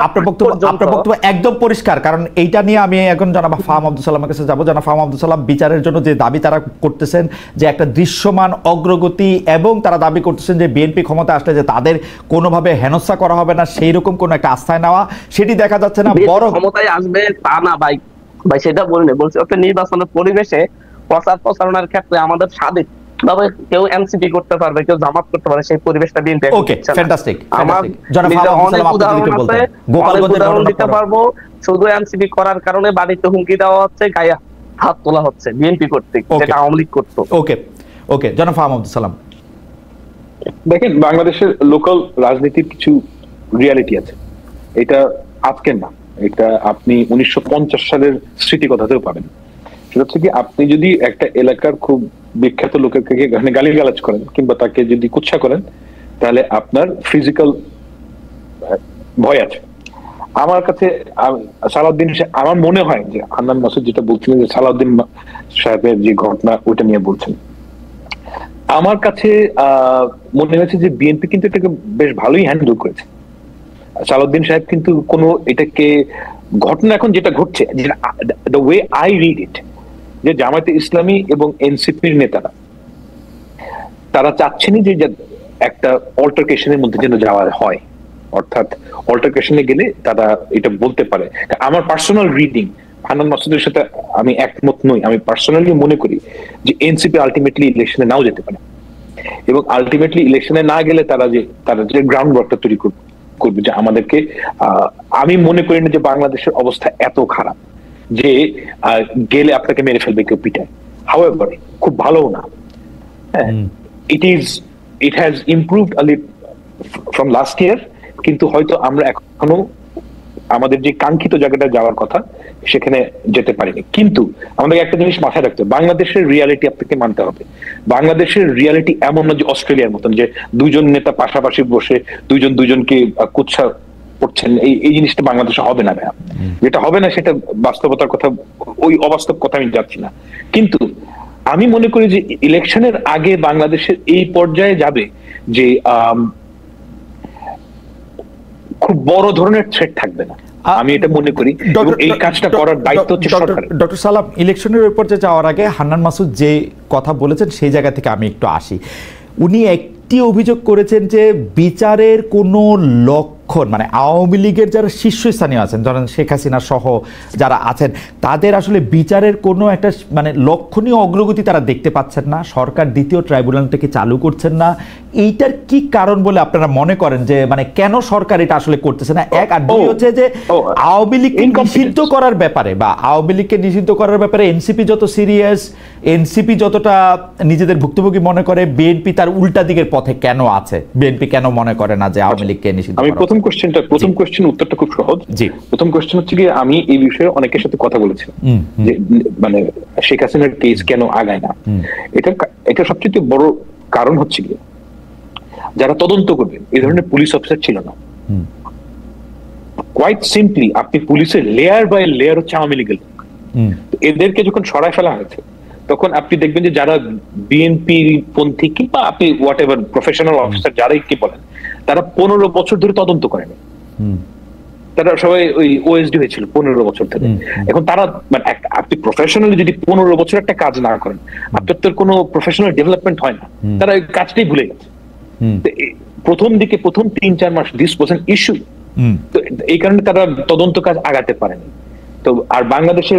আপনার বক্তব্য একদম পরিষ্কার। কারণ এইটা নিয়ে আমি এখন জনাব ফাহাম আব্দুল সালামের কাছে যাবো। জনাব ফাহাম আব্দুল সালাম, বিচারের জন্য যে দাবি তারা করতেছেন যে একটা দৃশ্যমান অগ্রগতি, এবং তারা দাবি করতেছেন যে বিএনপি ক্ষমতা আসলে যে তাদের কোনোভাবে হেনস্থা করা হবে না, সেই রকম কোন একটা আস্থায় নেওয়া, সেটি দেখা যাচ্ছে না। বড় ক্ষমতায় আসবে তা না ভাই, সেটা বলিনি। বলছি একটা নির্বাচনের পরিবেশে প্রচারণার ক্ষেত্রে আমাদের স্বাধীন ভাবে কেউ এনসিপি করতে পারবে, কেউ জামাত করতে পারে, সেই পরিবেশটা বিএনপি। ওকে, ফ্যান্টাস্টিক। আমার অনেক উদাহরণ দিতে পারবো। শুধু এনসিপি করার কারণে বাড়িতে হুমকি দেওয়া হচ্ছে, গায়ে হাত তোলা হচ্ছে বিএনপি কর্তৃক, যেটা আওয়ামী লীগ করতো। ওকে জনাব ফাহাম আব্দুল সালাম, দেখেন বাংলাদেশের লোকাল রাজনীতির কিছু রিয়ালিটি আছে। এটা আজকের না, এটা আপনি 1950 সালের স্মৃতি কথাতেও পাবেন। সেটা হচ্ছে কি, আপনি যদি একটা এলাকার খুব বিখ্যাত লোকের গালিগালাজ করেন কিংবা তাকে যদি কুৎসা করেন, তাহলে আপনার ফিজিক্যাল ভয় আছে। আমার কাছে সালাউদ্দিন, আমার মনে হয় যে হান্নান মাসুদ যেটা বলছিলেন যে সালাউদ্দিন সাহেবের যে ঘটনা, ওইটা নিয়ে বলছেন। আমার কাছে মনে হয়েছে যে বিএনপি কিন্তু এটাকে বেশ ভালোই হ্যান্ডেল করেছে। সালাউদ্দিন সাহেব কিন্তু কোনো এটাকে ঘটনা এখন যেটা ঘটছে, the way I read it, যে জামায়াতে ইসলামী এবং এনসিপির নেতারা তারা চাচ্ছেনই যে একটা অল্টারকেশনের মধ্যে যেন যাওয়া হয়, অর্থাৎ অল্টারকেশনে গেলে তারা এটা বলতে পারে। আমার পার্সোনাল রিডিং, হান্নান মাসুদের সাথে আমি একমত নই, আমি পার্সোনালি মনে করি যে এনসিপি আলটিমেটলি ইলেকশনে নাও যেতে পারে, এবং আলটিমেটলি ইলেকশনে না গেলে তারা যে গ্রাউন্ড ওয়ার্কটা তৈরি করবে যে আমাদেরকে, আমি মনে করি না যে বাংলাদেশের অবস্থা এত খারাপ যে গেলে আপনাকে মেরে ফেলবে কেউ পিটায়। হাউএভার খুব ভালো না, it has improved a little from last year, কিন্তু হয়তো আমরা এখনো আমাদের যে কাঙ্ক্ষিত জায়গাটা যাওয়ার কথা সেখানে যেতে পারিনি। কিন্তু আমাদের একটা জিনিস মাথায় রাখতে হবে, বাংলাদেশের রিয়ালিটি আপনাকে মানতে হবে। বাংলাদেশের রিয়ালিটি এমন না যে অস্ট্রেলিয়ার মতন যে দুইজন নেতা পাশাপাশি বসে দুজনকে কুৎসা করছেন, এই জিনিসটা বাংলাদেশে হবে না ভাইয়া। যেটা হবে না সেটা বাস্তবতার কথা, ওই অবাস্তব কথা আমি যাচ্ছি না। কিন্তু আমি মনে করি যে ইলেকশনের আগে বাংলাদেশের এই পর্যায়ে যাবে যে খুব বড় ধরনের থ্রেট থাকবে না, আমি এটা মনে করি। এই কাজটা করার দায়িত্ব হচ্ছে সরকারের। ডক্টর সালাম, ইলেকশনের ওই পর্যায়ে যাওয়ার আগে হান্নান মাসুদ যে কথা বলেছেন সেই জায়গা থেকে আমি একটু আসি। উনি একটি অভিযোগ করেছেন যে বিচারের কোনো লক্ষণ, মানে আওয়ামী লীগের যারা শীর্ষস্থানীয় আছেন, ধরেন শেখ হাসিনা সহ যারা আছেন, তাদের আসলে বিচারের কোনো একটা মানে লক্ষণীয় অগ্রগতি তারা দেখতে পাচ্ছেন না, সরকার দ্বিতীয় ট্রাইব্যুনালটাকে চালু করছেন না। এইটার কি কারণ বলে আপনারা মনে করেন, যে মানে কেন সরকার এটা আসলে করতেছে না? এক, আর দুই হচ্ছে যে আওয়ামী লীগকে নিষিদ্ধ করার ব্যাপারে বা আওয়ামী লীগকে নিষিদ্ধ করার ব্যাপারে এনসিপি যত সিরিয়াস, এনসিপি যতটা নিজেদের ভুক্তভোগী মনে করে, বিএনপি তার উল্টা দিকের পথে কেন আছে? বিএনপি কেন মনে করে না যে আওয়ামী লীগকে নিষিদ্ধ? আমি প্রথম কোশ্চেন উত্তরটা খুব সহজ। প্রথম কোশ্চেন হচ্ছে কি, আমি এই বিষয়ে অনেকের সাথে কথা বলেছি যে মানে শেখ হাসিনার কেস কেন আগায় না। এটা সবচেয়ে বড় কারণ হচ্ছে কি, যারা তদন্ত করবে এই ধরনের পুলিশ অফিসার ছিল না। কোয়াইট সিম্পলি আপনি পুলিশের লেয়ার বাই লেয়ার হচ্ছে আওয়ামী লীগের লোক, এদেরকে যখন সরায় ফেলা হয়েছে তখন আপনি দেখবেন যে যারা বিএনপি পন্থী কিংবা আপনি হোয়াট এভার প্রফেশনাল অফিসার যারাই কি বলেন, তারা 15 বছর ধরে তদন্ত করেনি। তারা সবাই ওই ওএসডি হয়েছিল 15 বছর ধরে। এখন তারা মানে আপনি প্রফেশনালি যদি 15 বছর একটা কাজ না করেন, আপনার তো কোনো প্রফেশনাল ডেভেলপমেন্ট হয় না। তারা ওই কাজটাই ভুলে গেছে। প্রথম 3-4 মাস দিস ওয়াজ অ্যান ইস্যু, তো এই কারণে তারা তদন্ত কাজ আগাতে পারেনি। তো আর বাংলাদেশে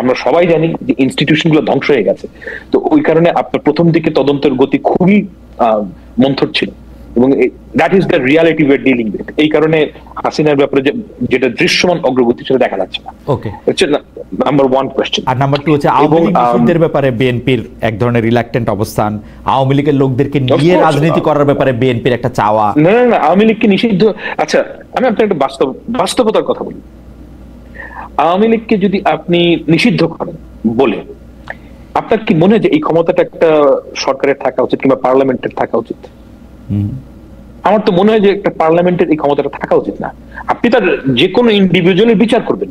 আমরা সবাই জানি যে ইনস্টিটিউশন গুলো ধ্বংস হয়ে গেছে, তো ওই কারণে আপনার প্রথম দিকে তদন্তের গতি খুবই মন্থর ছিল, এবং that is the reality we are dealing with. এই কারণে হাসিনার ব্যাপারে যেটা দৃশ্যমান অগ্রগতি সেটা দেখা যাচ্ছে না। ওকে, হচ্ছে নাম্বার 1 কোশ্চেন। আর নাম্বার 2 হচ্ছে আওয়ামী লীগ নিষিদ্ধের ব্যাপারে বিএনপির এক ধরনের রিল্যাক্টেন্ট অবস্থান, আওয়ামী লীগের লোকদেরকে নিয়ে রাজনীতি করার ব্যাপারে বিএনপির একটা চাওয়া। না, আওয়ামী লীগকে নিষিদ্ধ, আচ্ছা আমি আপনার একটা বাস্তবতার কথা বলি। আওয়ামী লীগকে যদি আপনি নিষিদ্ধ করেন বলে, আপনার কি মনে হয় যে এই ক্ষমতাটা একটা সরকারের থাকা উচিত কিংবা পার্লামেন্টের থাকা উচিত? আমার তো মনে হয় যে একটা পার্লামেন্টের এই ক্ষমতাটা থাকা উচিত না। আপনি তার যে কোনো ইন্ডিভিজুয়ালের বিচার করবেন,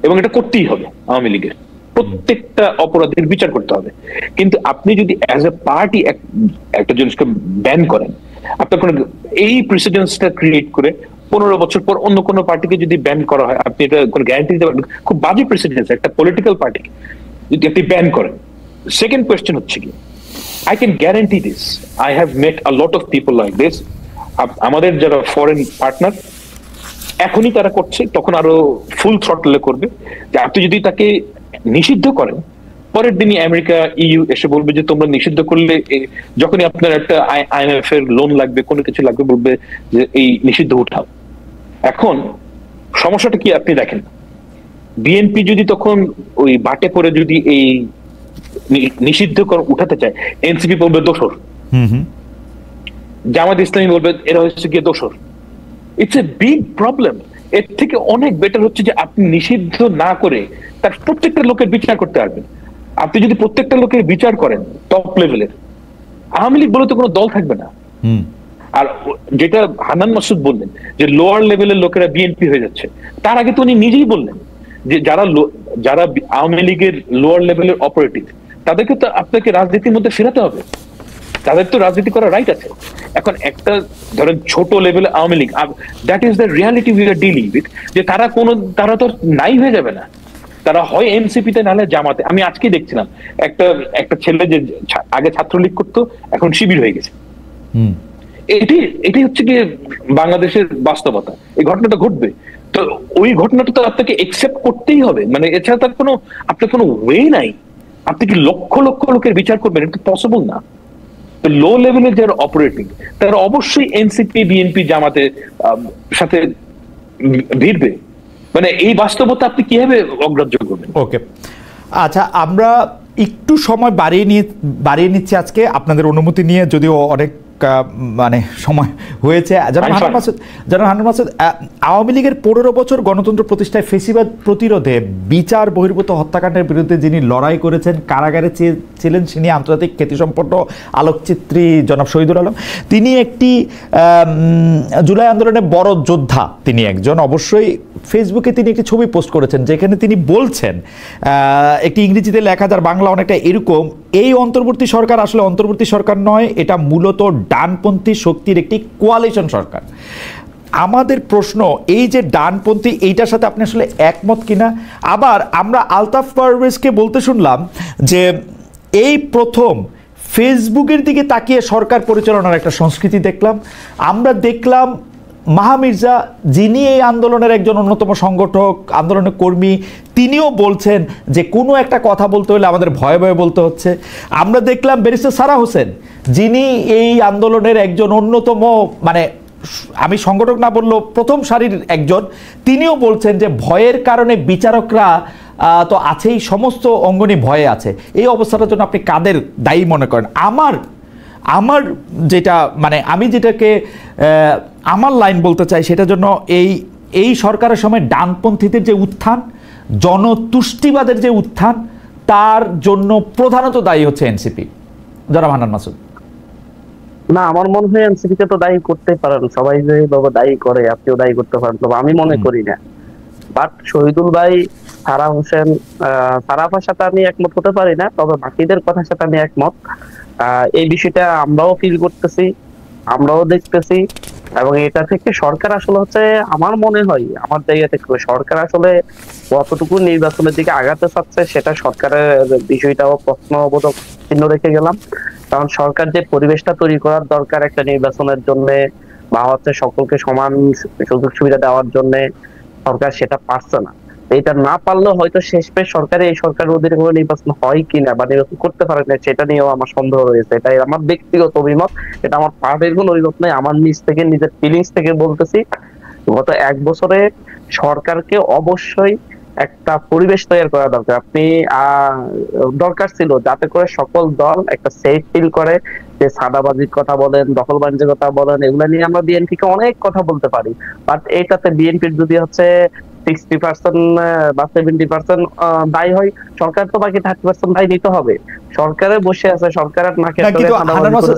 এবং এটা করতেই হবে। আওয়ামী লীগের প্রত্যেকটা অপরাধের বিচার করতে হবে, কিন্তু আপনি যদি অ্যাজ এ পার্টি একটা জিনিসকে ব্যান করেন, আপনার কোনো এই প্রেসিডেন্সটা ক্রিয়েট করে 15 বছর পর অন্য কোনো পার্টিকে যদি ব্যান করা হয়, আপনি এটা কোনো গ্যারান্টি দিতে পারবেন? খুব বাজে প্রেসিডেন্স একটা পলিটিক্যাল পার্টিকে যদি আপনি ব্যান করেন। সেকেন্ড কোয়েশ্চেন হচ্ছে কি, I can guarantee this. I have met a lot of people like this. আমাদের যারা ফরেন পার্টনার এখনই তারা করছে, তখন আরো ফুল থ্রটলে করবে। যে আপনি যদি তাকে নিষিদ্ধ করেন, পরের দিনই আমেরিকা, ইইউ এসে বলবে যে তোমরা নিষিদ্ধ করলে, যখনই আপনার একটা IMF এর লোন লাগবে, কোনো কিছু লাগবে, বলবে যে এই নিষিদ্ধ উঠাও। এখন সমস্যাটা কি আপনি দেখেন, বিএনপি যদি তখন ওই বাটে করে যদি এই নিষিদ্ধ উঠাতে চায়, এনসিপি বলবে দোষর, জামায়াত ইসলামী বলবে এরা হচ্ছে গিয়ে দোষর। It's a big problem. এর থেকে অনেক বেটার হচ্ছে যে আপনি নিষিদ্ধ না করে তার প্রত্যেকটা লোকের বিচার করতে পারবেন। আপনি যদি প্রত্যেকটা লোকের বিচার করেন টপ লেভেলের, আওয়ামী লীগ বলে তো কোনো দল থাকবে না। আর যেটা হান্নান মাসুদ বললেন যে লোয়ার লেভেলের লোকেরা বিএনপি হয়ে যাচ্ছে, তার আগে তো উনি নিজেই বললেন যে যারা আওয়ামী লীগের লোয়ার লেভেলের অপারেটিভ তাদেরকে তো আপনাকে রাজনীতির মধ্যে ফেরাতে হবে, তাদের তো রাজনীতি করার রাইট আছে। এখন একটা ধরেন ছোট লেভেলে Awami League, that is the reality we are dealing with, যে তারা তো নাই হয়ে যাবে না, তারা হয় এনসিপি তে নাহলে জামাতে। আমি আজকে দেখছিলাম একটা ছেলে যে আগে ছাত্রলীগ করতো এখন শিবির হয়ে গেছে। এটি হচ্ছে কি বাংলাদেশের বাস্তবতা, এই ঘটনাটা ঘটবে। তো ওই ঘটনাটা তো আপনাকে একসেপ্ট করতেই হবে, মানে এছাড়া তার আপনার কোনো ওয়ে নাই। আপনি কি লক্ষ লক্ষ লোকের বিচার করবেন? এটা পসিবল না। তো লো লেভেলের যারা অপারেটিং তারা অবশ্যই এনসিপি, বিএনপি, জামাতে সাথে ভিড়বে। মানে এই বাস্তবতা আপনি কিভাবে অগ্রাহ্য করবেন? ওকে, আচ্ছা, আমরা একটু সময় বাড়িয়ে নিচ্ছি আজকে আপনাদের অনুমতি নিয়ে, যদিও অনেক মানে সময় হয়েছে। জনাব হান্নান মাসুদ, আওয়ামী লীগের 15 বছর গণতন্ত্র প্রতিষ্ঠায় ফেসিবাদ প্রতিরোধে বিচার বহির্ভূত হত্যাকাণ্ডের বিরুদ্ধে যিনি লড়াই করেছেন, কারাগারে ছিলেন, তিনি আন্তর্জাতিক খ্যাতিসম্পন্ন আলোকচিত্রী জনাব শহীদুল আলম। তিনি একটি জুলাই আন্দোলনের বড় যোদ্ধা, তিনি একজন। অবশ্যই ফেসবুকে তিনি একটি ছবি পোস্ট করেছেন যেখানে তিনি বলছেন, একটি ইংরেজিতে লেখা, যার বাংলা অনেকটা এরকম: এই অন্তর্বর্তী সরকার আসলে অন্তর্বর্তী সরকার নয়, এটা মূলত ডানপন্থী শক্তির একটি কোয়ালিশন সরকার। আমাদের প্রশ্ন, এই যে ডানপন্থী, এইটার সাথে আপনি আসলে একমত কিনা? আবার আমরা আলতাফ পারভেজকে বলতে শুনলাম যে এই প্রথম ফেসবুকের দিকে তাকিয়ে সরকার পরিচালনার একটা সংস্কৃতি দেখলাম। আমরা দেখলাম মাহা মির্জা, যিনি এই আন্দোলনের একজন অন্যতম সংগঠক, আন্দোলনের কর্মী, তিনিও বলছেন যে কোনো একটা কথা বলতে হলে আমাদের ভয়ে ভয়ে বলতে হচ্ছে। আমরা দেখলাম ব্যারিস্টার সারা হোসেন, যিনি এই আন্দোলনের একজন অন্যতম, মানে আমি সংগঠক না বললেও প্রথম সারির একজন, তিনিও বলছেন যে ভয়ের কারণে বিচারকরা তো আছেই, সমস্ত অঙ্গনই ভয়ে আছে। এই অবস্থাটার জন্য আপনি কাদের দায়ী মনে করেন? আমার যেটা, মানে আমি যেটাকে আমার লাইন বলতে চাই, সেটার জন্য এই সরকারের সময় ডানপন্থীদের যে উত্থান, জনতুষ্টিবাদের যে উত্থান, তার জন্য প্রধানত দায়ী হচ্ছে এনসিপি। জনাব হান্নান মাসুদ। না, আমার মনে হয় এনসিপি কে তো দায়ী করতে পারেন, সবাই যে বাবা দায়ী করে, আপনিও দায়ী করতে পারেন, তবে আমি মনে করি না। বাট শহীদুল ভাই, সারা হোসেন, সারাফার সাথে আমি একমত হতে পারি না, তবে বাকিদের কথার সাথে আমি একমত। এই বিষয়টা আমরাও ফিল করতেছি, আমরাও দেখতেছি, এবং এটা থেকে সরকার আসলে হচ্ছে, আমার মনে হয় আমার জায়গা থেকে সরকার আসলে কতটুকু নির্বাচনের দিকে আগাতে চাচ্ছে সেটা সরকারের বিষয়টাও প্রশ্নবোধক চিহ্ন রেখে গেলাম। কারণ সরকার যে পরিবেশটা তৈরি করার দরকার একটা নির্বাচনের জন্য, বা হচ্ছে সকলকে সমান সুযোগ সুবিধা দেওয়ার জন্য, সরকার সেটা পারছে না। এটা না পারলেও হয়তো শেষমেশ সরকারে এই সরকারের অধীনে কোনো নির্বাচন হয় কিনা বা নির্বাচন করতে পারে না, সেটা নিয়েও আমার সন্দেহ রয়েছে। এটাই আমার ব্যক্তিগত অভিমত, এটা আমার পার্টির কোনো অভিমত নয়, আমার নিজ থেকে, নিজের ফিলিংস থেকে বলতেছি। গত 1 বছরে সরকারকে অবশ্যই একটা পরিবেশ তৈরি করা দরকার। আপনি দরকার ছিল যাতে করে সকল দল একটা সেফ ফিল করে, যে সাদাবাজির কথা বলেন, দখলবাজির কথা বলেন, এগুলো নিয়ে আমরা বিএনপিকে অনেক কথা বলতে পারি। বাট এটাতে বিএনপির যদি হচ্ছে 60% বা 70% দায়ী হয়, সরকার তো বাকি 30% দায়ী নিতে হবে। সরকারে বসে আছে, সরকারের নাকে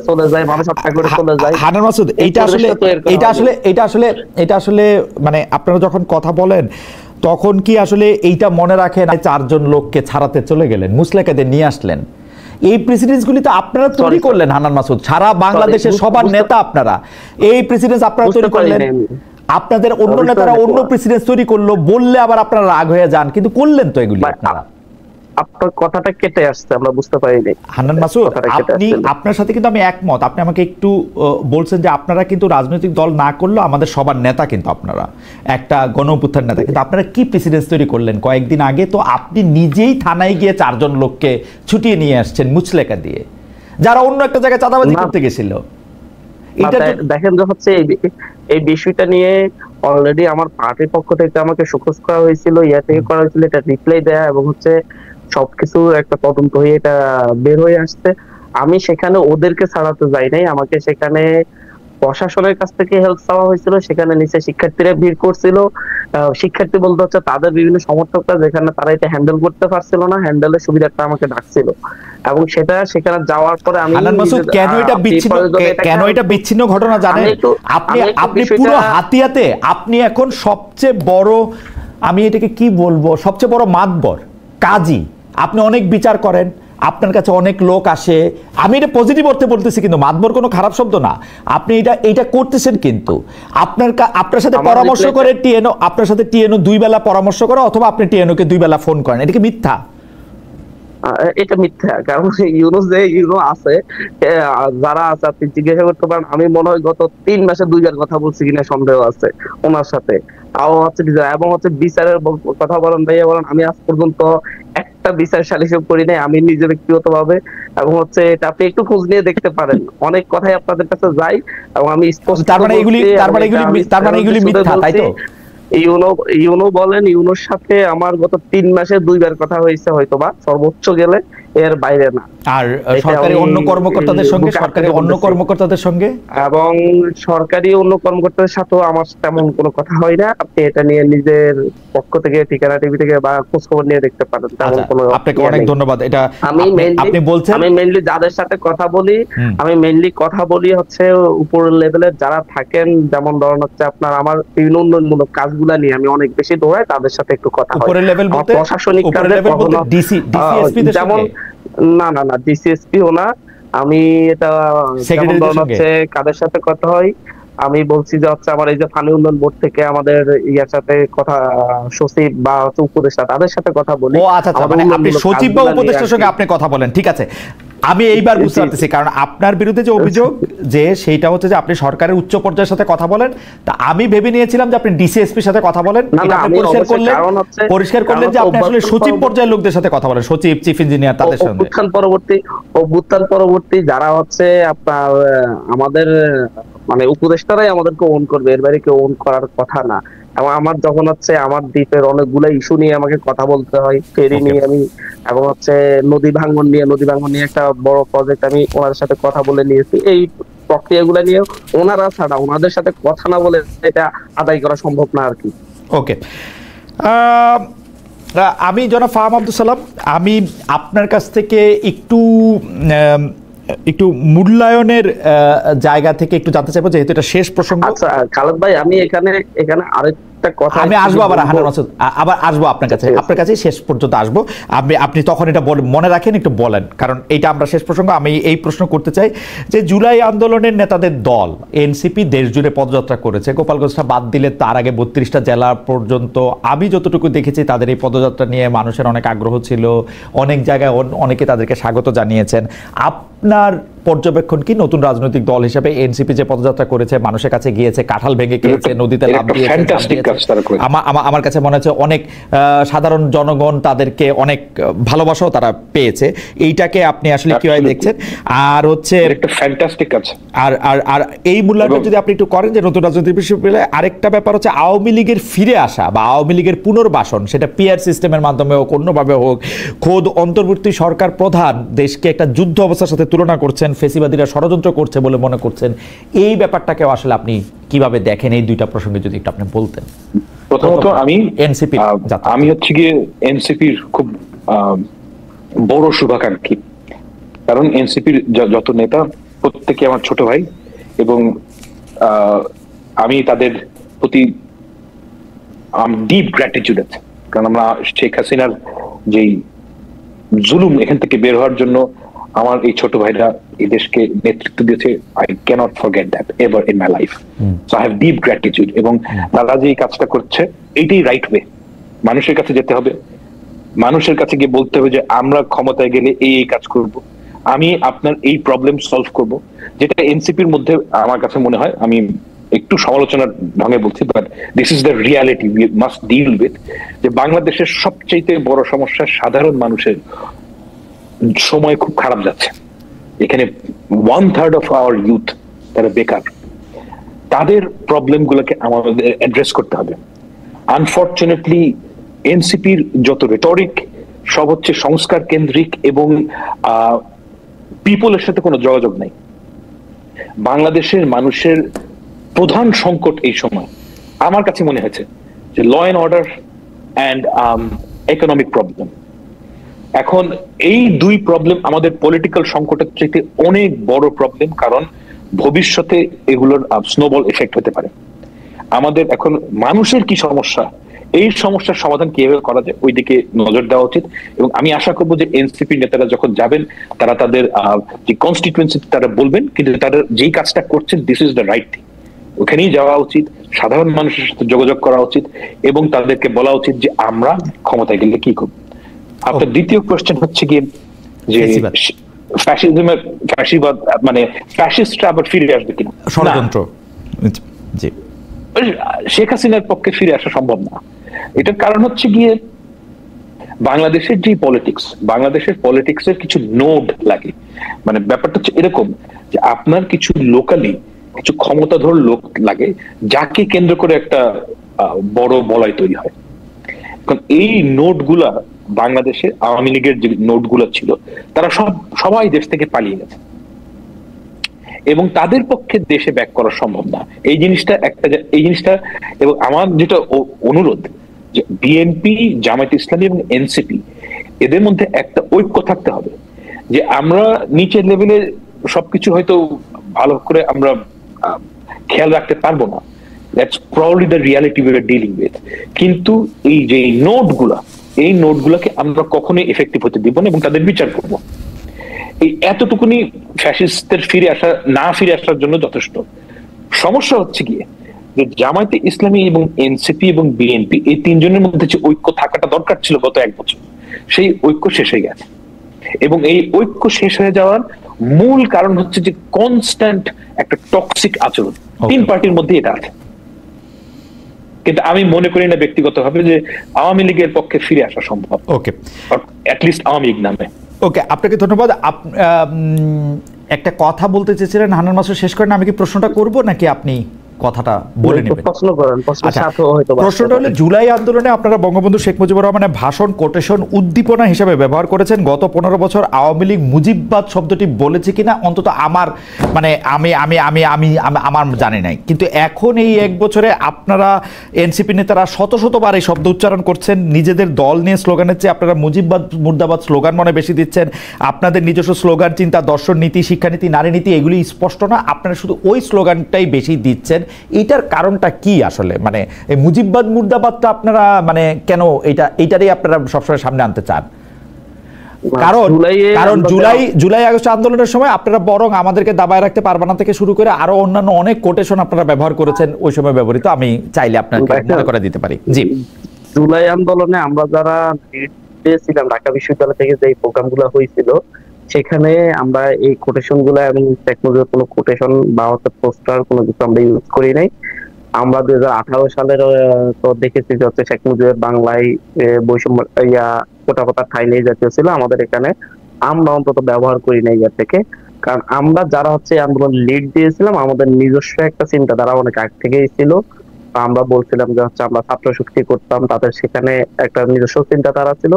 চলে যায়, মানুষ হত্যা করে চলে যায়। হান্নান মাসুদ, এটা আসলে মানে আপনারা যখন কথা বলেন তখন কি আসলে এইটা মনে রাখেন 4 জন লোককে ছাড়াতে চলে গেলেন, মুসলেকাদের নিয়ে আসলেন? এই প্রেসিডেন্সগুলি তো আপনারা তৈরি করলেন হান্নান মাসুদ, সারা বাংলাদেশের সবার নেতা আপনারা, এই প্রেসিডেন্স আপনারা তৈরি করলেন। আপনাদের অন্য নেতারা অন্য প্রেসিডেন্স তৈরি করলো, বললে আবার আপনারা রাগ হয়ে যান, কিন্তু করলেন তো এগুলি আপনারা। আপনার কথাটা কেটে আসছে, আমরা বুঝতে পারিনি। হান্নান মাসুদ, আপনার সাথে কিন্তু আমি একমত। আপনি আমাকে একটু বলছেন যে আপনারা কিন্তু রাজনৈতিক দল না করলেও আমাদের সবার নেতা, কিন্তু আপনারা একটা গণঅভ্যুত্থান নেতা, কিন্তু আপনারা কি প্রেসিডেন্স তৈরি করলেন কয়েকদিন আগে? তো আপনি নিজেই থানায় গিয়ে 4 জন লোককে ছুটিয়ে নিয়ে আসছেন মুচলেকা দিয়ে, যারা অন্য একটা জায়গায় চাঁদাবাজি করতে গেছিল। দেখেন যে হচ্ছে এই বিষয়টা নিয়ে অলরেডি আমার পার্টির পক্ষ থেকে আমাকে শোকজ করা হয়েছিল, থেকে করা হয়েছিল, এটা রিপ্লাই দেয়া এবং হচ্ছে সবকিছু একটা তদন্ত হয়ে এটা বের হয়ে আসছে। আমি সেখানে ওদেরকে ছাড়াতে যাই নাই, আমাকে সেখানে প্রশাসনের কাছ থেকে হেল্প চাওয়া হয়েছিল। সেখানে নিচে শিক্ষার্থীরা ভিড় করছিল, শিক্ষার্থী বলতে হচ্ছে তাদের বিভিন্ন সমর্থকরা, যেখানে তারা এটা হ্যান্ডেল করতে পারছিল না, হ্যান্ডেলের সুবিধাটা আমাকে ডাকছিল। এবং সেটা সেখানে যাওয়ার পরে আমি কেন এটা বিচ্ছিন্ন ঘটনা জানেন? আপনি পুরো হাতিয়াতে, আপনি এখন সবচেয়ে বড়, আমি এটাকে কি বলবো, সবচেয়ে বড় মাতবর কাজী। আপনি অনেক বিচার করেন, আপনার কাছে অনেক লোক আসে, আমি এটা পজিটিভ অর্থে বলতেছি, কিন্তু মাতবর কোনো খারাপ শব্দ না, আপনি এটা করতেছেন, কিন্তু আপনার সাথে পরামর্শ করে টিএনও, আপনার সাথে টিএনও 2 বেলা পরামর্শ করে, অথবা আপনি টিএনওকে 2 বেলা ফোন করেন, এটা কি মিথ্যা? এটা মিথ্যা, কারণ ইউনুস আছে, যারা আছে আপনি জিজ্ঞাসা করতে পারেন, আমি মনে হয় গত 3 মাসে 2 বার কথা বলছি কিনা সন্দেহ আছে ওনার সাথে। তাও হচ্ছে এবং হচ্ছে বিচারের কথা বলেন, ভাইয়া বলেন, আমি আজ পর্যন্ত একটা বিচার সালিশ করি নাই আমি নিজে ব্যক্তিগত ভাবে, এবং হচ্ছে এটা আপনি একটু খোঁজ নিয়ে দেখতে পারেন, অনেক কথাই আপনাদের কাছে যাই এবং আমি স্পষ্ট। তার মানে এগুলি মিথ্যা, তাই তো? ইউনো বলেন, ইউনোর সাথে আমার গত 3 মাসে 2 বার কথা হয়েছে হয়তোবা, সর্বোচ্চ গেলে, এর বাইরে না। আর সরকারি অন্য কর্মকর্তাদের সঙ্গে, এবং সরকারি অন্য কর্মকর্তাদের সাথেও আমার তেমন কোনো কথা হয় না। আপনি এটা নিয়ে নিজের পক্ষ থেকে, ঠিকানা টিভি থেকে বা খোঁজ খবর নিয়ে দেখতে পারেন। আপনাকে অনেক ধন্যবাদ। এটা আপনি বলছেন, আমি মেইনলি যাদের সাথে কথা বলি, হচ্ছে উপরের লেভেলের যারা থাকেন, যেমন ধরুন হচ্ছে আপনার আমার বিভিন্ন উন্নয়নমূলক কাজগুলা নিয়ে আমি অনেক বেশি দৌড়াই, তাদের সাথে একটু কথা হয়। উপরের লেভেল বলতে প্রশাসনিক কাজে যেমন না ডিসিএসপিও না, আমি এটা হচ্ছে কাদের সাথে কথা হয়, আমি বলছি যে হচ্ছে আমার এই যে পানি উন্নয়ন বোর্ড থেকে আমাদের ইয়ার সাথে কথা, সচিব বা উপদেষ্টা, তাদের সাথে কথা বলি। ও আচ্ছা, মানে আপনি সচিব বা উপদেষ্টার সঙ্গে আপনি কথা বলেন, ঠিক আছে। আমি এইবার বুঝতে পারতেছি, কারণ আপনার বিরুদ্ধে যে অভিযোগ, যে সেইটা হচ্ছে যে আপনি সরকারের উচ্চ পর্যায়ের সাথে কথা বলেন, তা আমি ভেবে নিয়েছিলাম যে আপনি ডিসিএসপির সাথে কথা বলেন। পরিষ্কার করলেন যে আপনি আসলে সচিব পর্যায়ের লোকদের সাথে কথা বলেন, সচিব, চিফ ইঞ্জিনিয়ার, তাদের সঙ্গে। অভ্যুত্থান পরবর্তী যারা হচ্ছে আপনার আমাদের মানে উপদেষ্টারাই আমাদেরকে ওন করবে, এর বাইরে কেউ ওন করার কথা না। এবং আমার যখন হচ্ছে আমার দ্বীপের অনেকগুলো ইস্যু নিয়ে আমাকে কথা বলতে হয়, ফেরি নিয়ে আমি, এবং হচ্ছে নদী ভাঙন নিয়ে একটা বড় প্রজেক্ট আমি ওনাদের সাথে কথা বলে নিয়েছি। এই প্রক্রিয়াগুলো নিয়ে ওনারা ছাড়া ওনাদের সাথে কথা না বলে এটা আদায় করা সম্ভব না আর কি। ওকে, আমি জনাব ফাহাম আব্দুল সালাম, আমি আপনার কাছ থেকে একটু মূল্যায়নের জায়গা থেকে একটু জানতে চাইবো, যেহেতু এটা শেষ প্রসঙ্গ। আচ্ছা খালেদ ভাই, আমি এখানে আরেকটা কথা, আমি আসবো আবার হান্নান মাসুদ, আবার আসবো আপনার কাছে শেষ পর্যন্ত আসবো। আপনি তখন এটা মনে রাখেন, একটু বলেন, কারণ এইটা আমরা শেষ প্রসঙ্গ। আমি এই প্রশ্ন করতে চাই যে জুলাই আন্দোলনের নেতাদের দল এনসিপি দেশ জুড়ে পদযাত্রা করেছে, গোপালগঞ্জটা বাদ দিলে তার আগে 32টা জেলা পর্যন্ত আমি যতটুকু দেখেছি তাদের এই পদযাত্রা নিয়ে মানুষের অনেক আগ্রহ ছিল, অনেক জায়গায় অনেকে তাদেরকে স্বাগত জানিয়েছেন। আপনার পর্যবেক্ষণ কি নতুন রাজনৈতিক দল হিসেবে এনসিপি যে পদযাত্রা করেছে, মানুষের কাছে গিয়েছে, কাঁঠাল ভেঙে খেয়েছে, নদীতে লাফ দিয়েছে, আমার কাছে মনে হচ্ছে অনেক সাধারণ জনগণ তাদেরকে অনেক ভালোবাসাও তারা পেয়েছে, এইটাকে আপনি আসলে কিভাবে দেখছেন? আর হচ্ছে আর এই মূল্যায়নটা যদি আপনি একটু করেন যে নতুন রাজনৈতিক বিশ্ববিদ্যালয়ে আরেকটা ব্যাপার হচ্ছে আওয়ামী লীগের ফিরে আসা বা আওয়ামী লীগের পুনর্বাসন, সেটা পিআর সিস্টেমের মাধ্যমে হোক, অন্যভাবে হোক, খোদ অন্তর্বর্তী সরকার প্রধান দেশকে একটা যুদ্ধ অবস্থার সাথে তুলনা করছেন, ফেসিবাদীরা ষড়যন্ত্র করছে বলে মনে করছেন। এই ব্যাপারটাকেও আসলে আপনি কিভাবে দেখেন? এই দুইটা প্রসঙ্গে যদি একটু আপনি বলতেন। প্রথমত আমি হচ্ছে গিয়ে এনসিপির খুব বড় শুভাকাঙ্ক্ষী, কারণ এনসিপির যত নেতা প্রত্যেকে আমার ছোট ভাই, এবং আমি তাদের প্রতি ডিপ গ্র্যাটিটিউড আছে, কারণ আমরা শেখ হাসিনার যেই জুলুম এখান থেকে বের হওয়ার জন্য আমার এই ছোট ভাইরা এই দেশকে নেতৃত্ব দিয়েছে। I can't forget that ever in my life. So I have deep gratitude, এবং তারা যে এই কাজটা করছে এইটাই রাইট ওয়ে। মানুষের কাছে যেতে হবে, মানুষের কাছে গিয়ে বলতে হবে যে আমরা ক্ষমতায় গেলে এই কাজ করব, আমি আপনার এই প্রবলেম সলভ করব, যেটা এনসিপির মধ্যে আমার কাছে মনে হয়, আমি একটু সমালোচনার ঢঙে বলছি, but this is the reality we must deal with, যে বাংলাদেশের সবচেয়ে বড় সমস্যা সাধারণ মানুষের সময় খুব খারাপ যাচ্ছে। এখানে 1/3 অফ আওয়ার ইউথ তারা বেকার, তাদের প্রবলেম গুলোকে আমাদের অ্যাড্রেস করতে হবে। আনফরচুনেটলি এনসিপির যত রেটরিক সব হচ্ছে সংস্কার কেন্দ্রিক, এবং পিপলের সাথে কোনো যোগাযোগ নাই। বাংলাদেশের মানুষের প্রধান সংকট এই সময় আমার কাছে মনে হয়েছে যে law and order and economic problem. এখন এই দুই প্রবলেম আমাদের পলিটিক্যাল সংকটের চাইতে অনেক বড় প্রবলেম, কারণ ভবিষ্যতে এগুলোর স্নোবল এফেক্ট হতে পারে। আমাদের এখন মানুষের কি সমস্যা এই সমস্যার সমাধান কিভাবে করা যায় ওই দিকে নজর দেওয়া উচিত। এবং আমি আশা করবো যে এনসিপি নেতারা যখন যাবেন তারা তাদের যে কনস্টিটুয়েন্সি তারা বলবেন, কিন্তু তারা যেই কাজটা করছেন this is the right thing, ওখানেই যাওয়া উচিত, সাধারণ মানুষের সাথে যোগাযোগ করা উচিত এবং তাদেরকে বলা উচিত যে আমরা ক্ষমতায় গেলে কি করব। আপনার দ্বিতীয় কোয়েশ্চেন হচ্ছে গিয়ে যে ফ্যাসিজমের ফ্যাসিবাদ মানে ফ্যাসিস্টরা আবার ফিরে আসবে কিনা, ষড়যন্ত্র। জি, শেখ হাসিনার পক্ষে ফিরে আসা সম্ভব না। এটার কারণ হচ্ছে গিয়ে বাংলাদেশের যে পলিটিক্স, বাংলাদেশের পলিটিক্সের কিছু নোড লাগে। মানে ব্যাপারটা হচ্ছে এরকম যে আপনার কিছু লোকালি কিছু ক্ষমতাধর লোক লাগে যাকে কেন্দ্র করে একটা বড় বলয় তৈরি হয়। কারণ এই নোটগুলা বাংলাদেশে আওয়ামী লীগের যে নোটগুলো ছিল তারা সবাই দেশ থেকে পালিয়ে গেছে এবং তাদের পক্ষে দেশে ব্যাক করা সম্ভব না। এই জিনিসটা এবং আমার যেটা অনুরোধ যে বিএনপি, জামায়াত ইসলামী এবং এনসিপি এদের মধ্যে একটা ঐক্য থাকতে হবে যে আমরা নিচের লেভেলে সবকিছু হয়তো ভালো করে আমরা খেয়াল রাখতে পারবো না, that's probably the reality we are dealing with, কিন্তু এই যে এই নোটগুলোকে আমরা কখনোই এফেক্টিভ হতে দিব না এবং তাদের বিচার করব। এই এতটুকুনি ফ্যাসিস্টদের ফিরে আসার জন্য যথেষ্ট। সমস্যা হচ্ছে গিয়ে যে জামায়াতে ইসলামী এবং এনসিপি এবং বিএনপি এই তিনজনের মধ্যে যে ঐক্য থাকাটা দরকার ছিল গত 1 বছর, সেই ঐক্য শেষ হয়ে গেছে এবং এই ঐক্য শেষ হয়ে যাওয়ার মূল কারণ হচ্ছে যে কনস্ট্যান্ট একটা টক্সিক আচরণ তিন পার্টির মধ্যে এটা আছে। কিন্তু আমি মনে করি না ব্যক্তিগতভাবে যে আওয়ামী লীগের পক্ষে ফিরে আসা সম্ভব, ওকে, অ্যাটলিস্ট আওয়ামী লীগ নামে। ওকে, আপনাকে ধন্যবাদ। একটা কথা বলতে চেয়েছিলেন, হান্নান মাসুদ শেষ করেন, আমি কি প্রশ্নটা করব নাকি আপনি কথাটা বলে নেবেন? প্রশ্নটা হলো, জুলাই আন্দোলনে আপনারা বঙ্গবন্ধু শেখ মুজিবুর রহমানের ভাষণ কোটেশন উদ্দীপনা হিসেবে ব্যবহার করেছেন। গত 15 বছর আওয়ামী লীগ মুজিববাদ শব্দটি বলেছে কিনা অন্তত আমার মানে আমার জানি নাই, কিন্তু এখন এই 1 বছরে আপনারা এনসিপি নেতারা শতবার এই শব্দ উচ্চারণ করছেন। নিজেদের দল নিয়ে স্লোগানের চেয়ে আপনারা মুজিববাদ মুর্দাবাদ স্লোগান মনে বেশি দিচ্ছেন। আপনাদের নিজস্ব স্লোগান, চিন্তা, দর্শন, নীতি, শিক্ষানীতি, নারী নীতি এগুলি স্পষ্ট না, আপনারা শুধু ওই স্লোগানটাই বেশি দিচ্ছেন। এইটার কারণটা কি আসলে? মানে এই মুজিববাদ মুর্দাবাদটা আপনারা মানে কেন এইটারই আপনারা সবসময় সামনে আনতে চান? কারণ জুলাই আগস্ট আন্দোলনের সময় আপনারা বরং আমাদেরকে দাবায় রাখতে পারবে না থেকে শুরু করে আরো অন্যান্য অনেক কোটেশন আপনারা ব্যবহার করেছেন ওই সময় ব্যবহৃত। আমি চাইলে আপনাকে মনে করে দিতে পারি। জি, জুলাই আন্দোলনে আমরা যারা ছিলাম ঢাকা বিশ্ববিদ্যালয় থেকে যে প্রোগ্রামগুলো হয়েছিল সেখানে আমরা এই কোটেশন গুলা এবং টেকনোলজির কোনো কোটেশন বা পোস্টার কোনো কিছু আমরা ইউজ করি নাই। আমরা 2018 সালের তো দেখেছি যে হচ্ছে শেখ মুজিবের বাংলায় বৈষম্য কোটা ঠাই নেই জাতীয় ছিল, আমাদের এখানে আমরা অন্তত ব্যবহার করি নাই এর থেকে। কারণ আমরা যারা হচ্ছে আন্দোলন লিড দিয়েছিলাম আমাদের নিজস্ব একটা চিন্তাধারা অনেক আগ থেকেই ছিল। আমরা বলছিলাম যে হচ্ছে আমরা ছাত্র শক্তি করতাম, তাদের সেখানে একটা নিজস্ব চিন্তাধারা ছিল।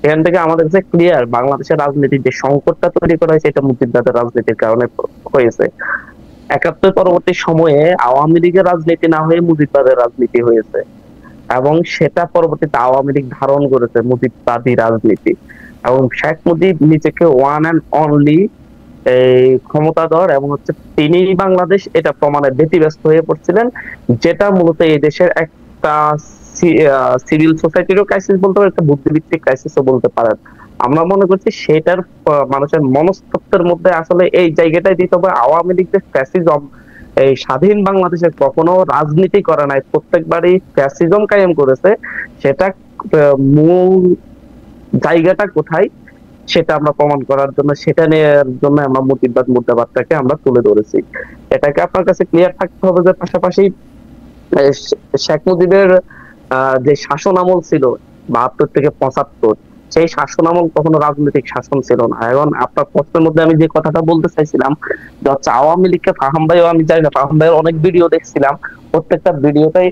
এখান থেকে আমাদের কাছে ক্লিয়ার বাংলাদেশের রাজনীতির যে সংকটটা তৈরি করা হয়েছে এটা মুক্তিযুদ্ধের রাজনীতির কারণে হয়েছে। 71 পরবর্তী সময়ে আওয়ামী লীগের রাজনীতি না হয়ে মুজিববাদের রাজনীতি হয়েছে এবং সেটা পরবর্তীতে আওয়ামী লীগ ধারণ করেছে মুজিববাদী রাজনীতি। এবং শেখ মুজিব নিজেকে ওয়ান অ্যান্ড অনলি এই ক্ষমতাধর এবং হচ্ছে তিনি বাংলাদেশ এটা প্রমাণে ব্যতিব্যস্ত হয়ে পড়ছিলেন, যেটা মূলত এই দেশের একটা সিভিল সোসাইটিরও ক্রাইসিস বলতে পারেন, একটা বুদ্ধিভিত্তিক ক্রাইসিসও বলতে পারেন। আমরা মনে করছি সেটার মানুষের মনস্তত্ত্বের মধ্যে আসলে এই জায়গাটাই দিতে হবে। আওয়ামী লীগ যে ফ্যাসিজম এই স্বাধীন বাংলাদেশে কখনো রাজনীতি করে নাই, প্রত্যেকবারই ফ্যাসিজম কায়েম করেছে। সেটা মূল জায়গাটা কোথায় সেটা আমরা প্রমাণ করার জন্য সেটা নেওয়ার জন্য আমরা মুজিববাদ মুর্দাবাদটাকে আমরা তুলে ধরেছি। এটাকে আপনার কাছে ক্লিয়ার থাকতে হবে যে পাশাপাশি শেখ মুজিবের যে শাসন আমল ছিল 72 থেকে 75 সেই শাসন আমল কখনো রাজনৈতিক শাসন ছিল না। এখন আপনার প্রশ্নের মধ্যে আমি যে কথাটা বলতে চাইছিলাম যে হচ্ছে আওয়ামী লীগকে ফাহাম ভাইও আমি জানি না, ফাহাম ভাইয়ের অনেক ভিডিও দেখছিলাম, প্রত্যেকটা ভিডিওটাই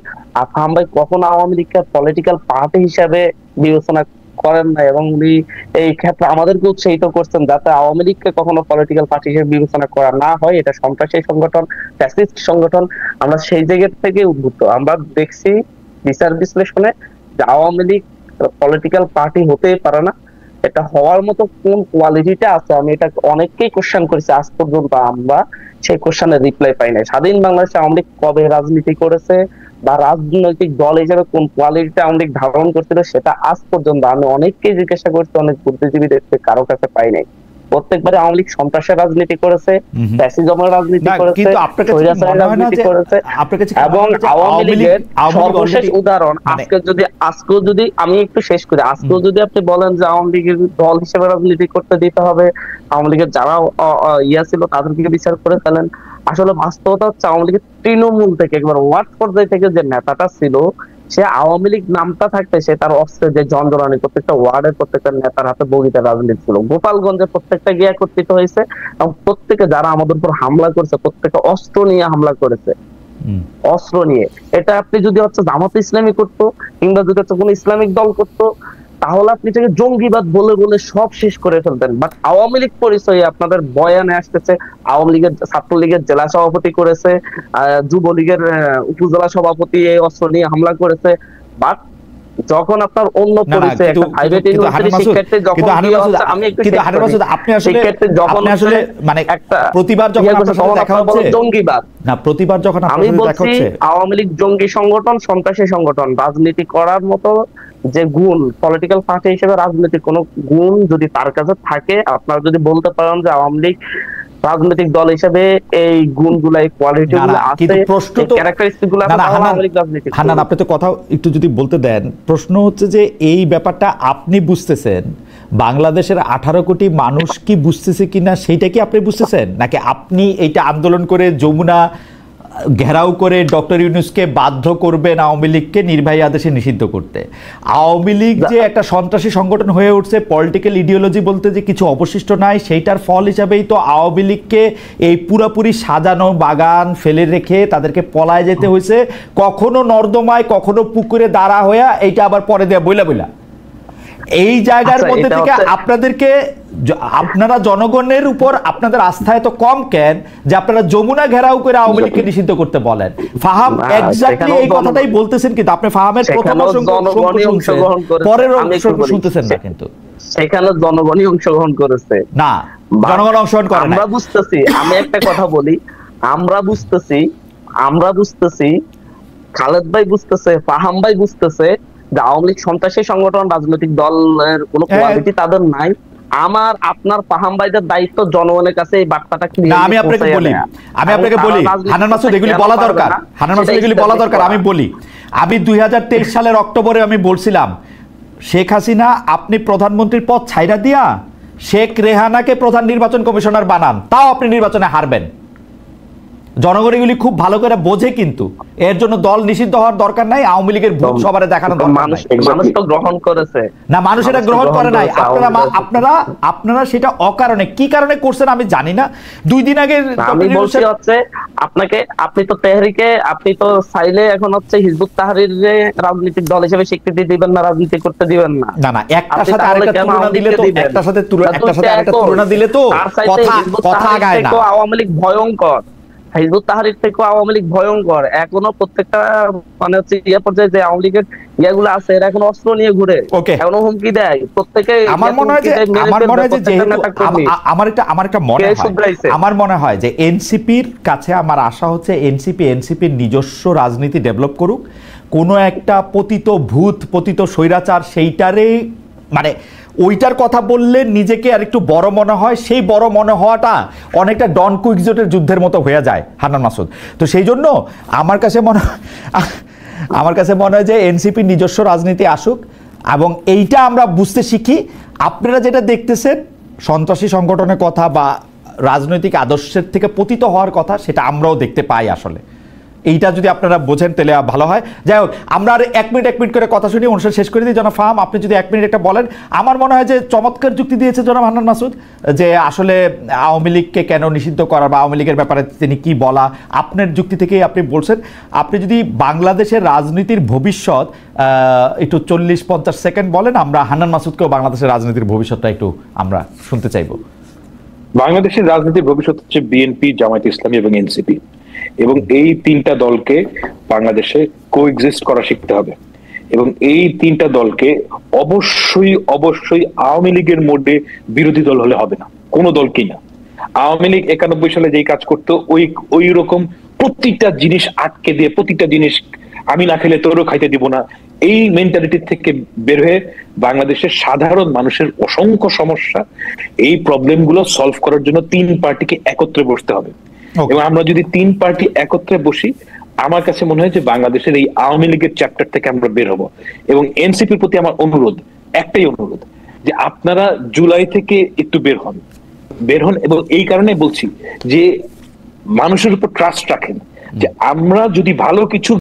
ফাহাম ভাই কখনো আওয়ামী লীগকে পলিটিক্যাল পার্টি হিসাবে বিবেচনা করেন না এবং উনি এই ক্ষেত্রে আমাদেরকে উৎসাহিত করছেন যাতে আওয়ামী লীগকে কখনো পলিটিক্যাল পার্টি হিসেবে বিবেচনা করা না হয়। এটা সন্ত্রাসী সংগঠন, ফ্যাসিস্ট সংগঠন। আমরা সেই জায়গা থেকে উদ্বুদ্ধ। আমরা দেখছি বিচার বিশ্লেষণে যে আওয়ামী লীগ পলিটিক্যাল পার্টি হতেই পারে না, এটা হওয়ার মতো কোন কোয়ালিটিটা আছে আমি এটা অনেককেই কোশ্চেন করেছি, আজ পর্যন্ত আমরা সেই কোশ্চেনের রিপ্লাই পাই নাই। স্বাধীন বাংলাদেশে আওয়ামী লীগ কবে রাজনীতি করেছে, বা রাজনৈতিক দল হিসেবে কোন কোয়ালিটিটা আওয়ামী লীগ ধারণ করছিল সেটা আজ পর্যন্ত আমি অনেককেই জিজ্ঞাসা করছি, অনেক বুদ্ধিজীবীদের কারো কাছে পাই নাই। প্রত্যেকবারে আওয়ামী লীগ সন্ত্রাসের রাজনীতি করেছে, ফ্যাসিজমের রাজনীতি করেছে, স্বৈরাচারের রাজনীতি করেছে। এবং আওয়ামী লীগের সর্বশেষ উদাহরণ আজকেও যদি আমি একটু শেষ করি, আজকেও যদি আপনি বলেন যে আওয়ামী লীগের দল হিসেবে রাজনীতি করতে দিতে হবে, আওয়ামী লীগের যারা ছিল তাদেরকে বিচার করে ফেলেন, আসলে বাস্তবতা হচ্ছে আওয়ামী লীগের তৃণমূল থেকে একবার ওয়ার্ড পর্যায় থেকে যে নেতাটা ছিল, সে আওয়ামী লীগ নামটা থাকতে সে তার অস্ত্রের যে জঞ্জরানি প্রত্যেকটা ওয়ার্ডের প্রত্যেকটা নেতার হাতে বগিতে রাজনীতি ছিল। গোপালগঞ্জে প্রত্যেকটা গিয়ে একত্রিত হয়েছে এবং প্রত্যেকে যারা আমাদের উপর হামলা করেছে প্রত্যেকটা অস্ত্র নিয়ে হামলা করেছে, অস্ত্র নিয়ে। এটা আপনি যদি হচ্ছে জামাত ইসলামী করতো কিংবা যদি হচ্ছে কোন ইসলামিক দল করতো তাহলে আপনি এটাকে জঙ্গিবাদ বলে বলে সব শেষ করে ফেলতেন। বাট আওয়ামী লীগ পরিচয়ে আপনাদের বয়ানে আসতেছে আওয়ামী লীগের ছাত্রলীগের জেলা সভাপতি করেছে, যুবলীগের উপজেলা সভাপতি এই অস্ত্র নিয়ে হামলা করেছে। বাট যখন আপনার অন্য পরিচয় একটা প্রাইভেট ইউনিভার্সিটি শিক্ষার্থী যখন আমি একটু আপনি আসলে মানে একটা প্রতিবার যখন দেখা হচ্ছে জঙ্গিবাদ না, প্রতিবার যখন আমি বলছি আওয়ামী লীগ জঙ্গি সংগঠন, সন্ত্রাসী সংগঠন, রাজনীতি করার মতো যে গুণ পলিটিক্যাল পার্টি হিসেবে রাজনৈতিক কোন গুণ যদি তার কাছে থাকে, আপনারা যদি বলতে পারেন যে আওয়ামী লীগ রাজনৈতিক দল হিসেবে এই গুণগুলো এই কোয়ালিটিগুলো আছে, ক্যারেক্টারিস্টিকগুলো আছে, আওয়ামী লীগ রাজনীতি। হান্নান, আপনি তো কথা একটু যদি বলতে দেন। প্রশ্ন হচ্ছে যে এই ব্যাপারটা আপনি বুঝতেছেন, বাংলাদেশের 18 কোটি মানুষ কি বুঝতেছে কিনা সেইটা কি আপনি বুঝতেছেন, নাকি আপনি এইটা আন্দোলন করে যমুনা ঘেরাও করে ডক্টর ইউনূসকে বাধ্য করবেন আওয়ামী লীগকে নির্বাহী আদেশে নিষিদ্ধ করতে? আওয়ামী লীগ যে একটা সন্ত্রাসী সংগঠন হয়ে উঠছে, পলিটিক্যাল ইডিওলজি বলতে যে কিছু অবশিষ্ট নাই, সেইটার ফল হিসাবেই তো আওয়ামী লীগকে এই পুরাপুরি সাজানো বাগান ফেলে রেখে তাদেরকে পলায় যেতে হয়েছে, কখনো নর্দমায় কখনো পুকুরে দাঁড়া হইয়া, এইটা আবার পরে দেয়া বইলা বইলা। এই জায়গার মধ্যে থেকে আপনাদেরকে, আপনারা জনগণের উপর আপনাদের আস্থা এত কম কেন যে আপনারা যমুনা ঘেরাও করে আওয়ামী লীগকে নিষিদ্ধ করতে বলেন? ফাহাম এক্স্যাক্টলি এই কথাটাই বলতেছেন, কিন্তু আপনি ফাহামের প্রথম পরের অংশ শুনতেছেন না, কিন্তু সেখানে জনগণই অংশগ্রহণ করেছে না, জনগণ অংশগ্রহণ করে না। আমরা বুঝতেছি, আমি একটা কথা বলি, আমরা বুঝতেছি, খালেদ ভাই বুঝতেছে, ফাহাম ভাই বুঝতেছে যে আওয়ামী লীগ সন্ত্রাসী সংগঠন, রাজনৈতিক দলের কোনো কোয়ালিটি তাদের নাই। আমার আপনার ফাহাম ভাইদের দায়িত্ব জনগণের কাছে এই বার্তাটা ক্লিয়ার। আমি আপনাকে বলি হান্নান মাসুদ, এগুলি বলা দরকার, হান্নান মাসুদ এগুলি বলা দরকার। আমি বলি, আমি 2023 সালের অক্টোবরে আমি বলছিলাম, শেখ হাসিনা আপনি প্রধানমন্ত্রীর পদ ছাইরা দিয়া শেখ রেহানাকে প্রধান নির্বাচন কমিশনার বানান, তাও আপনি নির্বাচনে হারবেন। জনগণ এগুলি খুব ভালো করে বোঝে, কিন্তু এর জন্য দল নিষিদ্ধ হওয়ার দরকার নাই, আওয়ামী লীগের ভোট সবারে দেখানোর দরকার নাই। মানুষ তো গ্রহণ করেছে না, মানুষ এটা গ্রহণ করে নাই। আপনারা সেটা অকারণে কি কারণে করছেন আমি জানি না। 2 দিন আগে আমি বলছি হচ্ছে আপনাকে, আপনি তো তেহরিকে, আপনি তো চাইলে এখন হচ্ছে হিজবুত তাহরীরে রাজনৈতিক দল হিসেবে স্বীকৃতি দিবেন না, রাজনীতি করতে দিবেন না। না, একটার সাথে আরেকটা তুলনা দিলে তো, একটার সাথে আরেকটা তুলনা দিলে তো কথা আগায় না। আওয়ামী লীগ ভয়ঙ্কর, হিজবুত তাহরীর থেকে আওয়ামী লীগ ভয়ঙ্কর। এখনো প্রত্যেকটা মানে হচ্ছে পর্যায়ে যে আওয়ামী লীগের ইয়াগুলো আছে, এরা এখন অস্ত্র নিয়ে ঘুরে, এখনো হুমকি দেয় প্রত্যেকে। আমার মনে হয় যে এনসিপির কাছে আমার আশা হচ্ছে এনসিপির নিজস্ব রাজনীতি ডেভেলপ করুক, কোনো একটা পতিত ভূত, পতিত স্বৈরাচার, সেইটারে মানে ওইটার কথা বললে নিজেকে আর একটু বড় মনে হয়, সেই বড় মনে হওয়াটা অনেকটা ডন কুইকজোটের যুদ্ধের মতো হয়ে যায় হান্নান মাসুদ। তো সেই জন্য আমার কাছে মনে হয় যে এনসিপির নিজস্ব রাজনীতি আসুক এবং এইটা আমরা বুঝতে শিখি। আপনারা যেটা দেখতেছেন সন্ত্রাসী সংগঠনের কথা বা রাজনৈতিক আদর্শের থেকে পতিত হওয়ার কথা, সেটা আমরাও দেখতে পাই। আসলে এইটা যদি আপনারা বোঝেন তাহলে ভালো হয়। যাই হোক, আমরা আর 1 মিনিট করে কথা শুনি, অনুষ্ঠান শেষ করে দিই। জনাব ফাহাম, আপনি যদি 1 মিনিট একটা বলেন। আমার মনে হয় যে চমৎকার যুক্তি দিয়েছে জনাব হান্নান মাসুদ, যে আসলে আওয়ামী লীগকে কেন নিষিদ্ধ করা বা আওয়ামী লীগের ব্যাপারে তিনি কি বলা, আপনার যুক্তি থেকেই আপনি বলছেন। আপনি যদি বাংলাদেশের রাজনীতির ভবিষ্যৎ একটু 40-50 সেকেন্ড বলেন, আমরা হান্নান মাসুদকেও বাংলাদেশের রাজনীতির ভবিষ্যৎটা একটু আমরা শুনতে চাইব। বাংলাদেশের রাজনীতির ভবিষ্যৎ হচ্ছে বিএনপি, জামায়াত ইসলামী এবং এনসিপি, এবং এই 3টা দলকে বাংলাদেশে কোএক্সিস্ট করা শিখতে হবে। এবং এই 3টা দলকে অবশ্যই আওয়ামী লীগের মোডে বিরোধী দল হলে হবে না, কোনো দলকেই না। আওয়ামী লীগ 91 সালে যেই কাজ করতো ওই রকম প্রতিটা জিনিস আটকে দিয়ে, প্রতিটা জিনিস আমি না খেলে তোরও খাইতে দিব না, এই মেন্টালিটি থেকে বের হয়ে বাংলাদেশের সাধারণ মানুষের অসংখ্য সমস্যা, এই প্রবলেম গুলো সলভ করার জন্য 3 পার্টিকে একত্রে বসতে হবে। এবং আমরা যদি 3 পার্টি একত্রে বসি, আমার কাছে মনে হয় যে বাংলাদেশের এই আওয়ামী লীগের চ্যাপ্টার থেকে আমরা বের হব। এবং এনসিপির প্রতি আমার অনুরোধ, একটাই অনুরোধ, যে আপনারা জুলাই থেকে একটু বের হন এবং এই কারণে বলছি যে মানুষের উপর ট্রাস্ট রাখেন, যে আমরা যদি ভালো কিছু